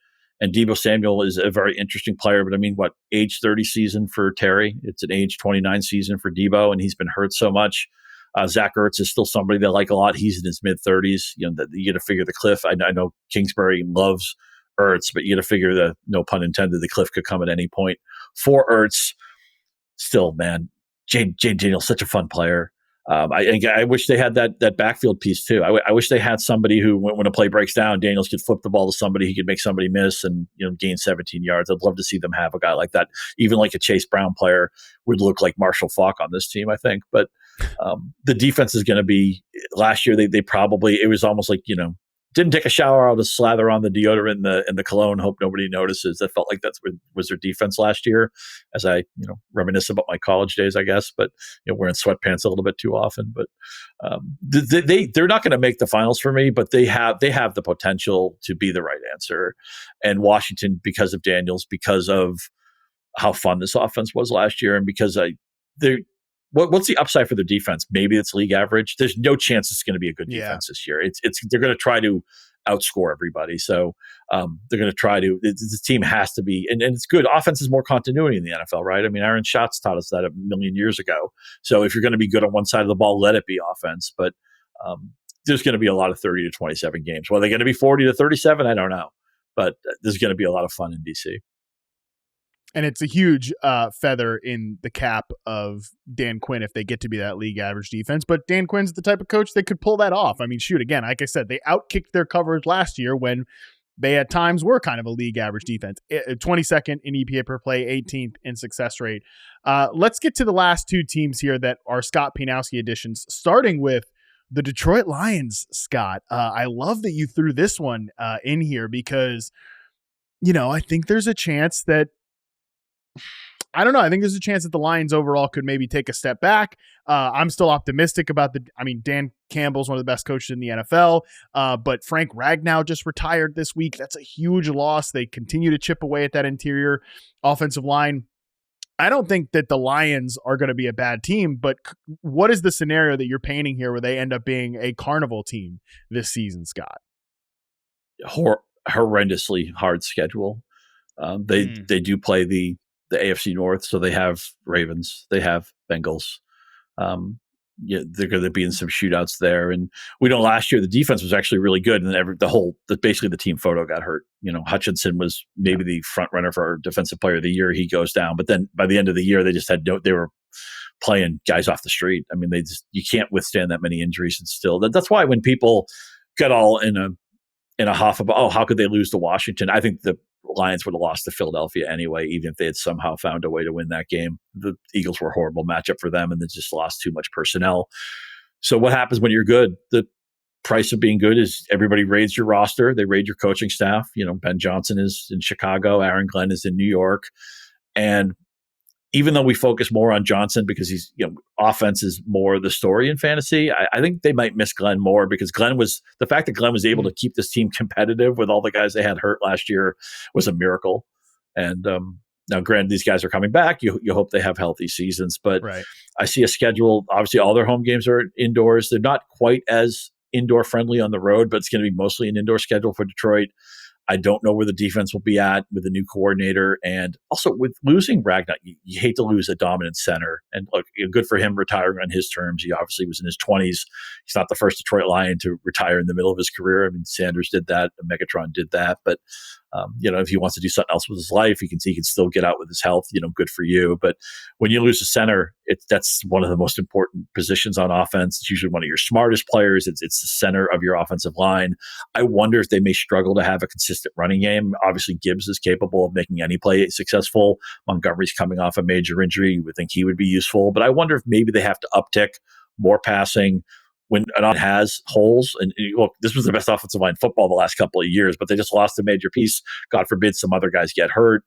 and Deebo Samuel is a very interesting player, but I mean, age 30 season for Terry? It's an age 29 season for Deebo, and he's been hurt so much. Zach Ertz is still somebody they like a lot. He's in his mid-30s. You got to figure the cliff. I know Kingsbury loves Ertz, but you got to figure the, no pun intended, the cliff could come at any point for Ertz. Still, man, Jane Daniels, such a fun player. I wish they had that backfield piece too. I wish they had somebody who, when a play breaks down, Daniels could flip the ball to somebody, he could make somebody miss and gain 17 yards. I'd love to see them have a guy like that. Even like a Chase Brown player would look like Marshall Faulk on this team, I think. But the defense is going to be, last year they probably, it was almost like, didn't take a shower, I'll just slather on the deodorant and the cologne, hope nobody notices. That felt like that was their defense last year, as I reminisce about my college days, I guess. But wearing sweatpants a little bit too often. But they're not going to make the finals for me, but they have the potential to be the right answer. And Washington, because of Daniels, because of how fun this offense was last year, and because what's the upside for their defense? Maybe it's league average. There's no chance it's going to be a good defense this year. They're going to try to outscore everybody. So they're going to try to. The team has to be, and it's good. Offense is more continuity in the NFL, right? I mean, Aaron Schatz taught us that a million years ago. So if you're going to be good on one side of the ball, let it be offense. But there's going to be a lot of 30 to 27 games. Well, they're going to be 40 to 37. I don't know, but there's going to be a lot of fun in DC. And it's a huge feather in the cap of Dan Quinn if they get to be that league average defense. But Dan Quinn's the type of coach that could pull that off. I mean, shoot, again, like I said, they outkicked their coverage last year when they at times were kind of a league average defense. 22nd in EPA per play, 18th in success rate. Let's get to the last two teams here that are Scott Pianowski additions, starting with the Detroit Lions, Scott. I love that you threw this one in here because, I think there's a chance that I don't know. I think there's a chance that the Lions overall could maybe take a step back. I'm still optimistic about Dan Campbell's one of the best coaches in the NFL, but Frank Ragnow just retired this week. That's a huge loss. They continue to chip away at that interior offensive line. I don't think that the Lions are going to be a bad team, but what is the scenario that you're painting here where they end up being a carnival team this season, Scott? Horrendously hard schedule. They do play the AFC North, so they have Ravens, they have Bengals. They're going to be in some shootouts there, and we know last year the defense was actually really good, and basically the team photo got hurt. Hutchinson was maybe the front runner for Defensive Player of the Year. He goes down, but then by the end of the year, they just had they were playing guys off the street. I mean, you can't withstand that many injuries, and still that's why when people get all in a huff about how could they lose to Washington, I think the Lions would have lost to Philadelphia anyway, even if they had somehow found a way to win that game. The Eagles were a horrible matchup for them, and they just lost too much personnel. So what happens when you're good? The price of being good is everybody raids your roster. They raid your coaching staff. Ben Johnson is in Chicago. Aaron Glenn is in New York. And even though we focus more on Johnson because he's, offense is more the story in fantasy, I think they might miss Glenn more because the fact that Glenn was able to keep this team competitive with all the guys they had hurt last year was a miracle. And now, granted, these guys are coming back. You hope they have healthy seasons, but right. I see a schedule. Obviously, all their home games are indoors. They're not quite as indoor friendly on the road, but it's going to be mostly an indoor schedule for Detroit. I don't know where the defense will be at with the new coordinator. And also with losing Ragnow, you hate to lose a dominant center. And look, good for him retiring on his terms. He obviously was in his 20s. He's not the first Detroit Lion to retire in the middle of his career. I mean, Sanders did that. Megatron did that. But If he wants to do something else with his life, he can still get out with his health. Good for you. But when you lose a center, that's one of the most important positions on offense. It's usually one of your smartest players. It's the center of your offensive line. I wonder if they may struggle to have a consistent running game. Obviously, Gibbs is capable of making any play successful. Montgomery's coming off a major injury. You would think he would be useful. But I wonder if maybe they have to uptick more passing when it has holes. And look, this was the best offensive line in football the last couple of years, but they just lost a major piece. God forbid some other guys get hurt.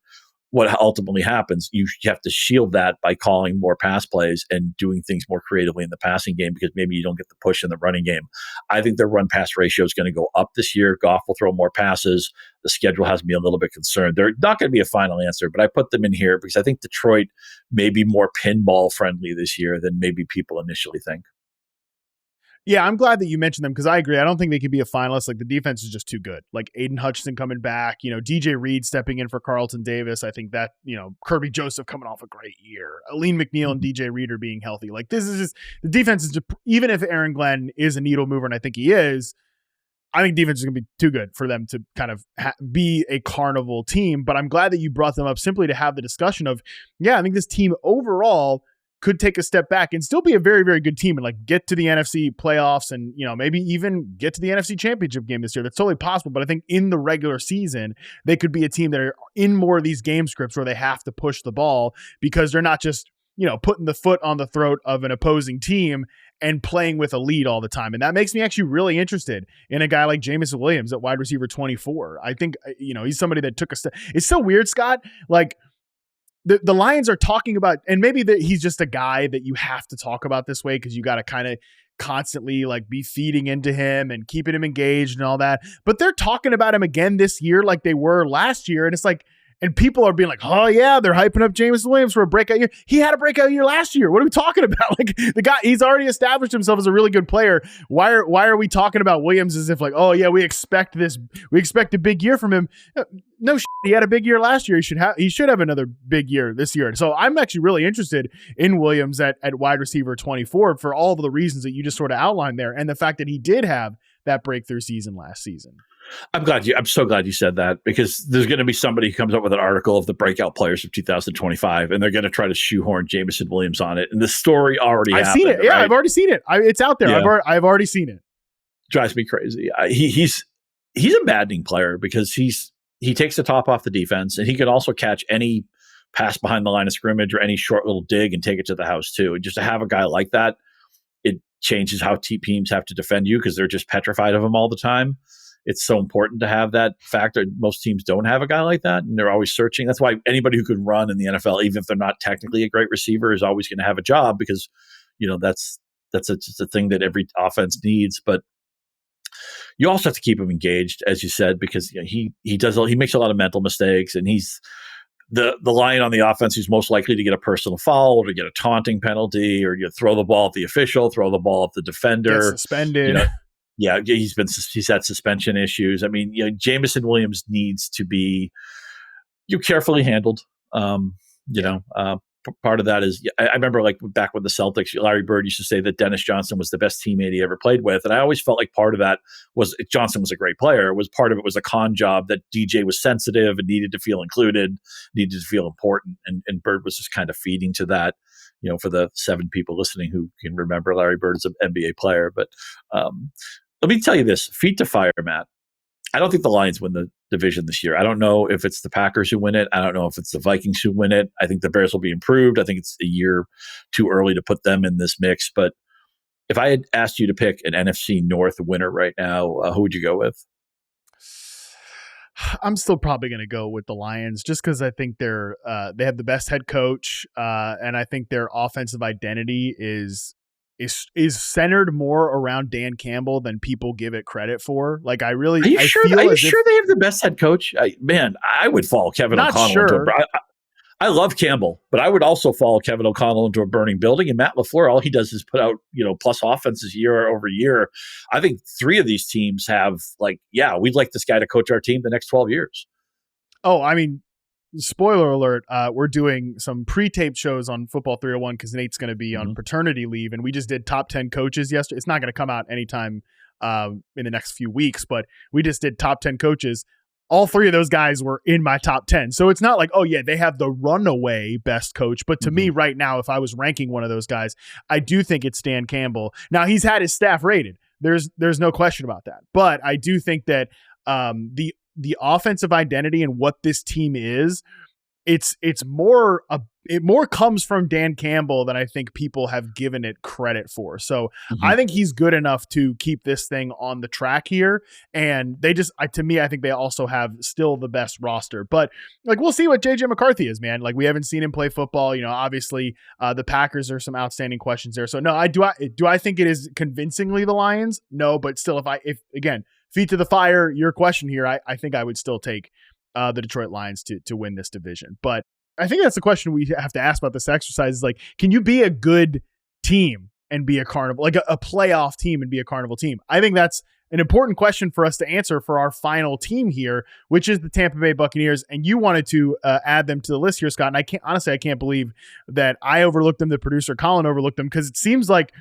What ultimately happens, you have to shield that by calling more pass plays and doing things more creatively in the passing game, because maybe you don't get the push in the running game. I think their run-pass ratio is going to go up this year. Goff will throw more passes. The schedule has me a little bit concerned. They're not going to be a final answer, but I put them in here because I think Detroit may be more pinball-friendly this year than maybe people initially think. Yeah, I'm glad that you mentioned them because I agree. I don't think they can be a finalist. Like, the defense is just too good. Like, Aiden Hutchinson coming back, DJ Reed stepping in for Carlton Davis. I think that, Kirby Joseph coming off a great year. Aleen McNeil and DJ Reed are being healthy. Like, this is just, the defense is just, even if Aaron Glenn is a needle mover, and I think he is, I think defense is going to be too good for them to kind of be a carnival team. But I'm glad that you brought them up simply to have the discussion of, yeah, I think this team overall could take a step back and still be a very, very good team and like get to the NFC playoffs and, maybe even get to the NFC championship game this year. That's totally possible. But I think in the regular season, they could be a team that are in more of these game scripts where they have to push the ball because they're not just, putting the foot on the throat of an opposing team and playing with a lead all the time. And that makes me actually really interested in a guy like Jameson Williams at wide receiver 24. I think, he's somebody that took a step. It's so weird, Scott. Like, the Lions are talking about, and maybe he's just a guy that you have to talk about this way because you got to kind of constantly like be feeding into him and keeping him engaged and all that. But they're talking about him again this year like they were last year. And it's like, and people are being like, oh yeah, they're hyping up Jameson Williams for a breakout year. He had a breakout year last year. What are we talking about? Like, the guy, he's already established himself as a really good player. Why are we talking about Williams as if like, oh yeah, we expect a big year from him? No shit. He had a big year last year. He should have another big year this year. So I'm actually really interested in Williams at wide receiver 24 for all of the reasons that you just sort of outlined there, and the fact that he did have that breakthrough season last season. I'm so glad you said that, because there's going to be somebody who comes up with an article of the breakout players of 2025, and they're going to try to shoeporn Jameson Williams on it. And the story already happened. I've seen it. Yeah, right? I've already seen it. It's out there. Yeah. I've already seen it. Drives me crazy. He's a maddening player because he takes the top off the defense, and he can also catch any pass behind the line of scrimmage or any short little dig and take it to the house too. And just to have a guy like that, it changes how teams have to defend you because they're just petrified of him all the time. It's so important to have that factor. Most teams don't have a guy like that, and they're always searching. That's why anybody who can run in the NFL, even if they're not technically a great receiver, is always going to have a job because, that's just a thing that every offense needs. But you also have to keep him engaged, as you said, because he makes a lot of mental mistakes, and he's the Lion on the offense who's most likely to get a personal foul or to get a taunting penalty or throw the ball at the official, throw the ball at the defender, get suspended. Yeah, he's had suspension issues. I mean, Jameson Williams needs to be carefully handled. Part of that is I remember like back with the Celtics, Larry Bird used to say that Dennis Johnson was the best teammate he ever played with, and I always felt like part of that was Johnson was a great player. Part of it was a con job that DJ was sensitive and needed to feel included, needed to feel important, and Bird was just kind of feeding to that. For the 7 people listening who can remember Larry Bird as an NBA player, but let me tell you this: feet to fire, Matt. I don't think the Lions win the division this year. I don't know if it's the Packers who win it. I don't know if it's the Vikings who win it. I think the Bears will be improved. I think it's a year too early to put them in this mix. But if I had asked you to pick an NFC North winner right now, who would you go with? I'm still probably going to go with the Lions just because I think they have the best head coach, and I think their offensive identity is centered more around Dan Campbell than people give it credit for. Like, Are you sure they have the best head coach? I would follow Kevin O'Connell. Sure. I love Campbell, but I would also follow Kevin O'Connell into a burning building. And Matt LaFleur, all he does is put out, plus offenses year over year. I think 3 of these teams have we'd like this guy to coach our team the next 12 years. Oh, I mean, spoiler alert, we're doing some pre-taped shows on Football 301 because Nate's going to be on paternity leave, and we just did top 10 coaches yesterday. It's not going to come out anytime in the next few weeks, but we just did top 10 coaches. all three of those guys were in my top 10. So it's not like, oh yeah, they have the runaway best coach. But to me right now, if I was ranking one of those guys, I do think it's Stan Campbell. Now he's had his staff rated. There's no question about that. But I do think that the offensive identity and what this team is, it more comes from Dan Campbell than I think people have given it credit for. So I think he's good enough to keep this thing on the track here. And they just, to me, I think they also have still the best roster. But like, we'll see what JJ McCarthy is, man. Like, we haven't seen him play football. You know, obviously the Packers are some outstanding questions there. So no, do I think it is convincingly the Lions? No, but still, if again, feet to the fire, your question here, I think I would still take the Detroit Lions to win this division. But I think that's the question we have to ask about this exercise is like, can you be a good team and be a carnival, like a playoff team and be a carnival team? I think that's an important question for us to answer for our final team here, which is the Tampa Bay Buccaneers. And you wanted to add them to the list here, Scott. And I can't believe that I overlooked them. The producer Colin overlooked them, because it seems like,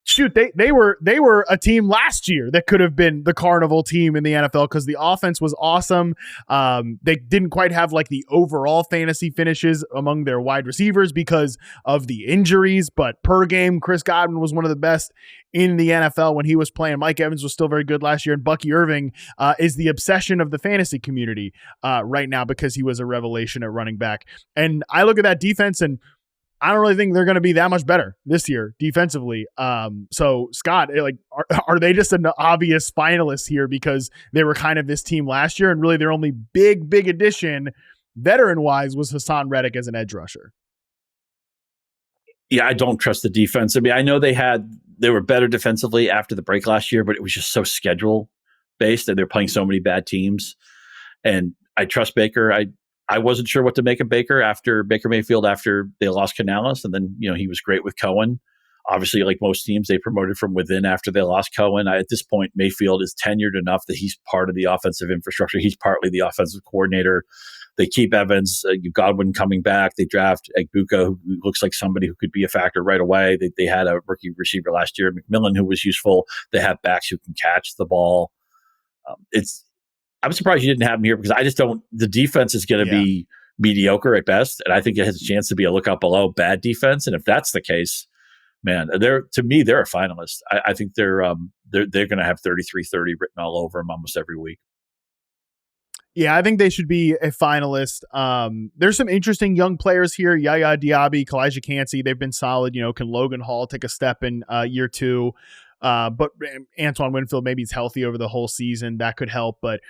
shoot, they were a team last year that could have been the carnival team in the NFL, because the offense was awesome. They didn't quite have like the overall fantasy finishes among their wide receivers because of the injuries, but per game, Chris Godwin was one of the best in the NFL when he was playing. Mike Evans was still very good last year, and Bucky Irving is the obsession of the fantasy community right now because he was a revelation at running back. And I look at that defense, and I don't really think they're going to be that much better this year defensively. So Scott, like, are they just an obvious finalist here because they were kind of this team last year, and really their only big addition veteran wise was Hassan Reddick as an edge rusher? Yeah, I don't trust the defense. I mean, I know they were better defensively after the break last year, but it was just so schedule based, and they're playing so many bad teams. And I trust Baker. I wasn't sure what to make of Baker Mayfield after they lost Canales, and then he was great with Cohen. Obviously, like most teams, they promoted from within after they lost Cohen. At this point, Mayfield is tenured enough that he's part of the offensive infrastructure. He's partly the offensive coordinator. They keep Evans, Godwin coming back. They draft Egbuka, who looks like somebody who could be a factor right away. They had a rookie receiver last year, McMillan, who was useful. They have backs who can catch the ball. I'm surprised you didn't have him here, because I just don't. The defense is going to be mediocre at best, and I think it has a chance to be a look out below bad defense. And if that's the case, man, they're a finalist. I think they're going to have 33-30 written all over them almost every week. Yeah, I think they should be a finalist. There's some interesting young players here. Yaya Diaby, Kalijah Cansey, they've been solid. Can Logan Hall take a step in year two? But Antoine Winfield, maybe he's healthy over the whole season. That could help, but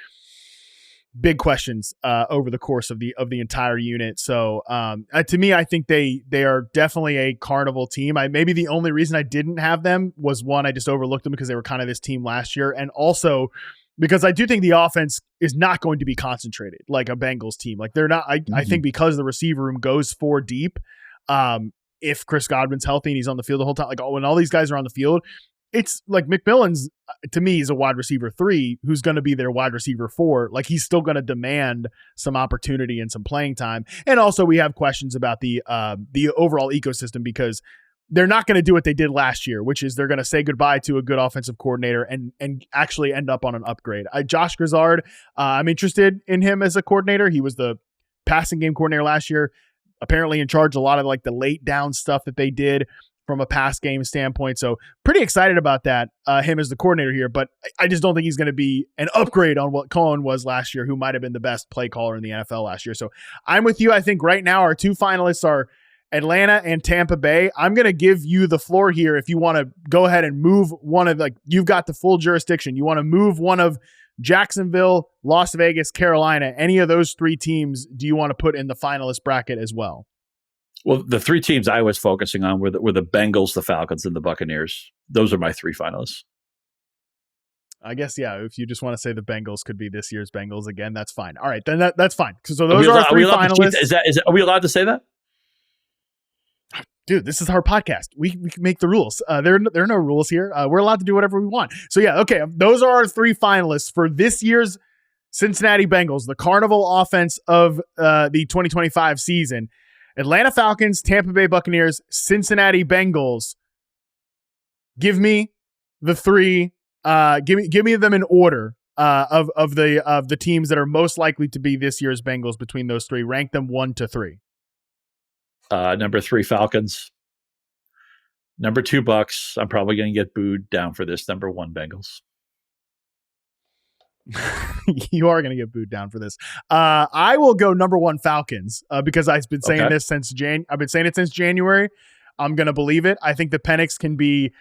big questions over the course of the entire unit. So to me, I think they are definitely a carnival team. Maybe the only reason I didn't have them was, one, I just overlooked them because they were kind of this team last year, and also because I do think the offense is not going to be concentrated like a Bengals team. Like, they're not. I think because the receiver room goes 4 deep. If Chris Godwin's healthy and he's on the field the whole time, like when all these guys are on the field, it's like McMillan's, to me, is a wide receiver 3 who's going to be their wide receiver 4. Like, he's still going to demand some opportunity and some playing time. And also, we have questions about the overall ecosystem, because they're not going to do what they did last year, which is they're going to say goodbye to a good offensive coordinator and actually end up on an upgrade. Josh Grizzard, I'm interested in him as a coordinator. He was the passing game coordinator last year, apparently in charge of a lot of like the late down stuff that they did from a pass game standpoint. So pretty excited about that, him as the coordinator here, but I just don't think he's going to be an upgrade on what Cohen was last year, who might've been the best play caller in the NFL last year. So I'm with you. I think right now our 2 finalists are Atlanta and Tampa Bay. I'm going to give you the floor here. If you want to go ahead and move one of, like, you've got the full jurisdiction. You want to move one of Jacksonville, Las Vegas, Carolina, any of those 3 teams, do you want to put in the finalist bracket as well? Well, the 3 teams I was focusing on were the Bengals, the Falcons, and the Buccaneers. Those are my 3 finalists. I guess, yeah, if you just want to say the Bengals could be this year's Bengals again, that's fine. All right, then that's fine. So those are our 3 finalists. Are we allowed to say that? Dude, this is our podcast. We can make the rules. There are no rules here. We're allowed to do whatever we want. So yeah, okay. Those are our 3 finalists for this year's Cincinnati Bengals, the carnival offense of the 2025 season. Atlanta Falcons, Tampa Bay Buccaneers, Cincinnati Bengals. Give me the 3. Give me them in order of the teams that are most likely to be this year's Bengals between those three. Rank them 1 to 3. Number 3, Falcons. Number 2, Bucks. I'm probably going to get booed down for this. Number 1, Bengals. You are going to get booed down for this. I will go number 1, Falcons, because I've been saying this since I've been saying it since January. I'm going to believe it. I think the Penix can be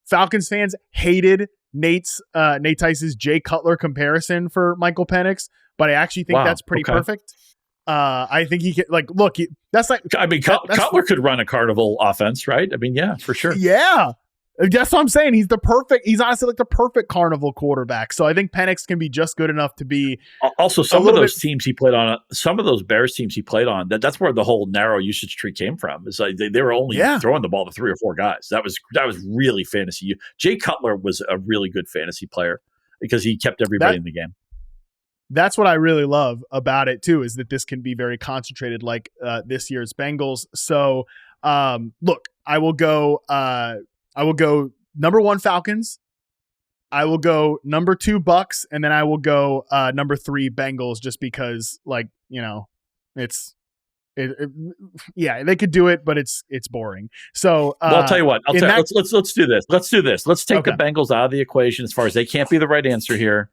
Falcons fans hated Nate Tice's Jay Cutler comparison for Michael Penix, but I actually think that's pretty perfect. I think he can look. That's like Cutler could run a carnival offense, right? I mean, yeah, for sure. Yeah, that's what I'm saying. He's honestly like the perfect carnival quarterback. So I think Penix can be just good enough to be. Also, some of those teams he played on, some of those Bears teams he played on, that's where the whole narrow usage tree came from. It's like they were only throwing the ball to 3 or 4 guys. That was really fantasy. Jay Cutler was a really good fantasy player because he kept everybody in the game. That's what I really love about it too, is that this can be very concentrated like this year's Bengals. So look, I will go number 1, Falcons. I will go number 2, Bucks, and then I will go number 3, Bengals, just because they could do it, but it's boring. So well, I'll tell you what. Let's do this. Let's do this. Let's take the Bengals out of the equation as far as they can't be the right answer here.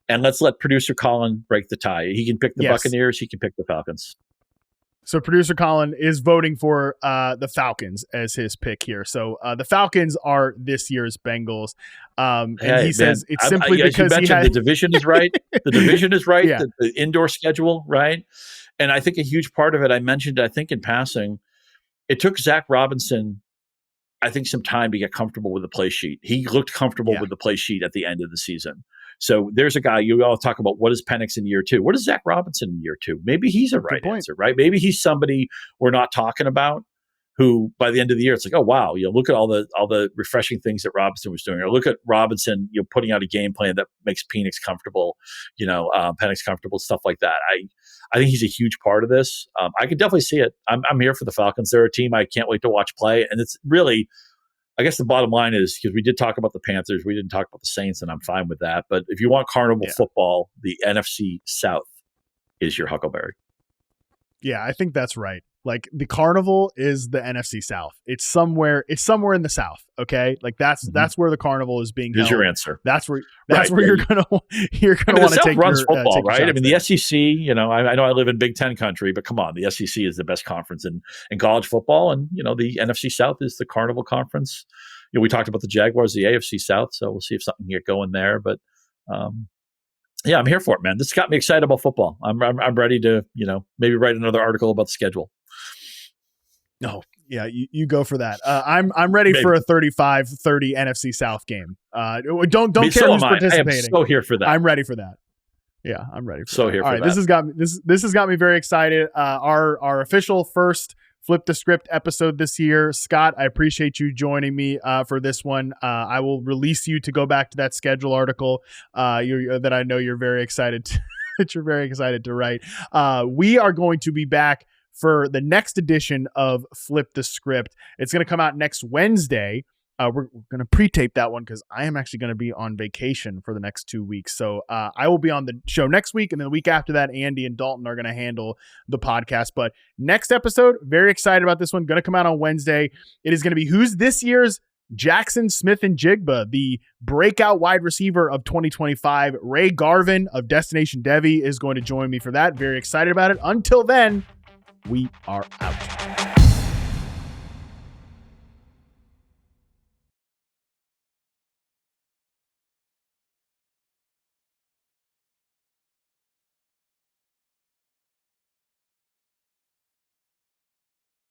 And let's let producer Colin break the tie. He can pick the Buccaneers. He can pick the Falcons. So producer Colin is voting for the Falcons as his pick here. So the Falcons are this year's Bengals. And he says it's simply because the division is right. The division is right. Yeah. The indoor schedule, right? And I think a huge part of it, I mentioned, I think in passing, it took Zach Robinson, I think, some time to get comfortable with the play sheet. He looked comfortable with the play sheet at the end of the season. So there's a guy, you all talk about what is Penix in year 2? What is Zach Robinson in year 2? Maybe he's a right answer, right? Maybe he's somebody we're not talking about who by the end of the year, it's like, oh, wow, look at all the refreshing things that Robinson was doing. Or look at Robinson, putting out a game plan that makes Penix comfortable, Penix comfortable, stuff like that. I think he's a huge part of this. I can definitely see it. I'm here for the Falcons. They're a team I can't wait to watch play. And it's really, I guess the bottom line is, because we did talk about the Panthers, we didn't talk about the Saints, and I'm fine with that. But if you want carnival football, the NFC South is your huckleberry. Yeah, I think that's right. Like the carnival is the NFC South. It's somewhere in the South. Okay, like that's where the carnival is being held. Here's your answer. That's where you're gonna want to take runs your, football, take right? I mean, there. the SEC. I know I live in Big Ten country, but come on, the SEC is the best conference in college football, and the NFC South is the carnival conference. We talked about the Jaguars, the AFC South, so we'll see if something can get going there. But yeah, I'm here for it, man. This got me excited about football. I'm ready to maybe write another article about the schedule. No, yeah, you go for that. I'm ready for a 35-30 NFC South game. Don't care who's participating. I am so here for that. I'm ready for that. Yeah, I'm ready for that. Here for that. This has got me very excited. Our official first Flip the Script episode this year. Scott, I appreciate you joining me for this one. I will release you to go back to that schedule article that I know you're very excited to write. We are going to be back for the next edition of Flip the Script. It's going to come out next Wednesday. We're going to pre-tape that one because I am actually going to be on vacation for the next 2 weeks. So I will be on the show next week, and then the week after that, Andy and Dalton are going to handle the podcast. But next episode, very excited about this one. Going to come out on Wednesday. It is going to be who's this year's Jackson Smith-Njigba, the breakout wide receiver of 2025. Ray Garvin of Destination Devi is going to join me for that. Very excited about it. Until then, we are out.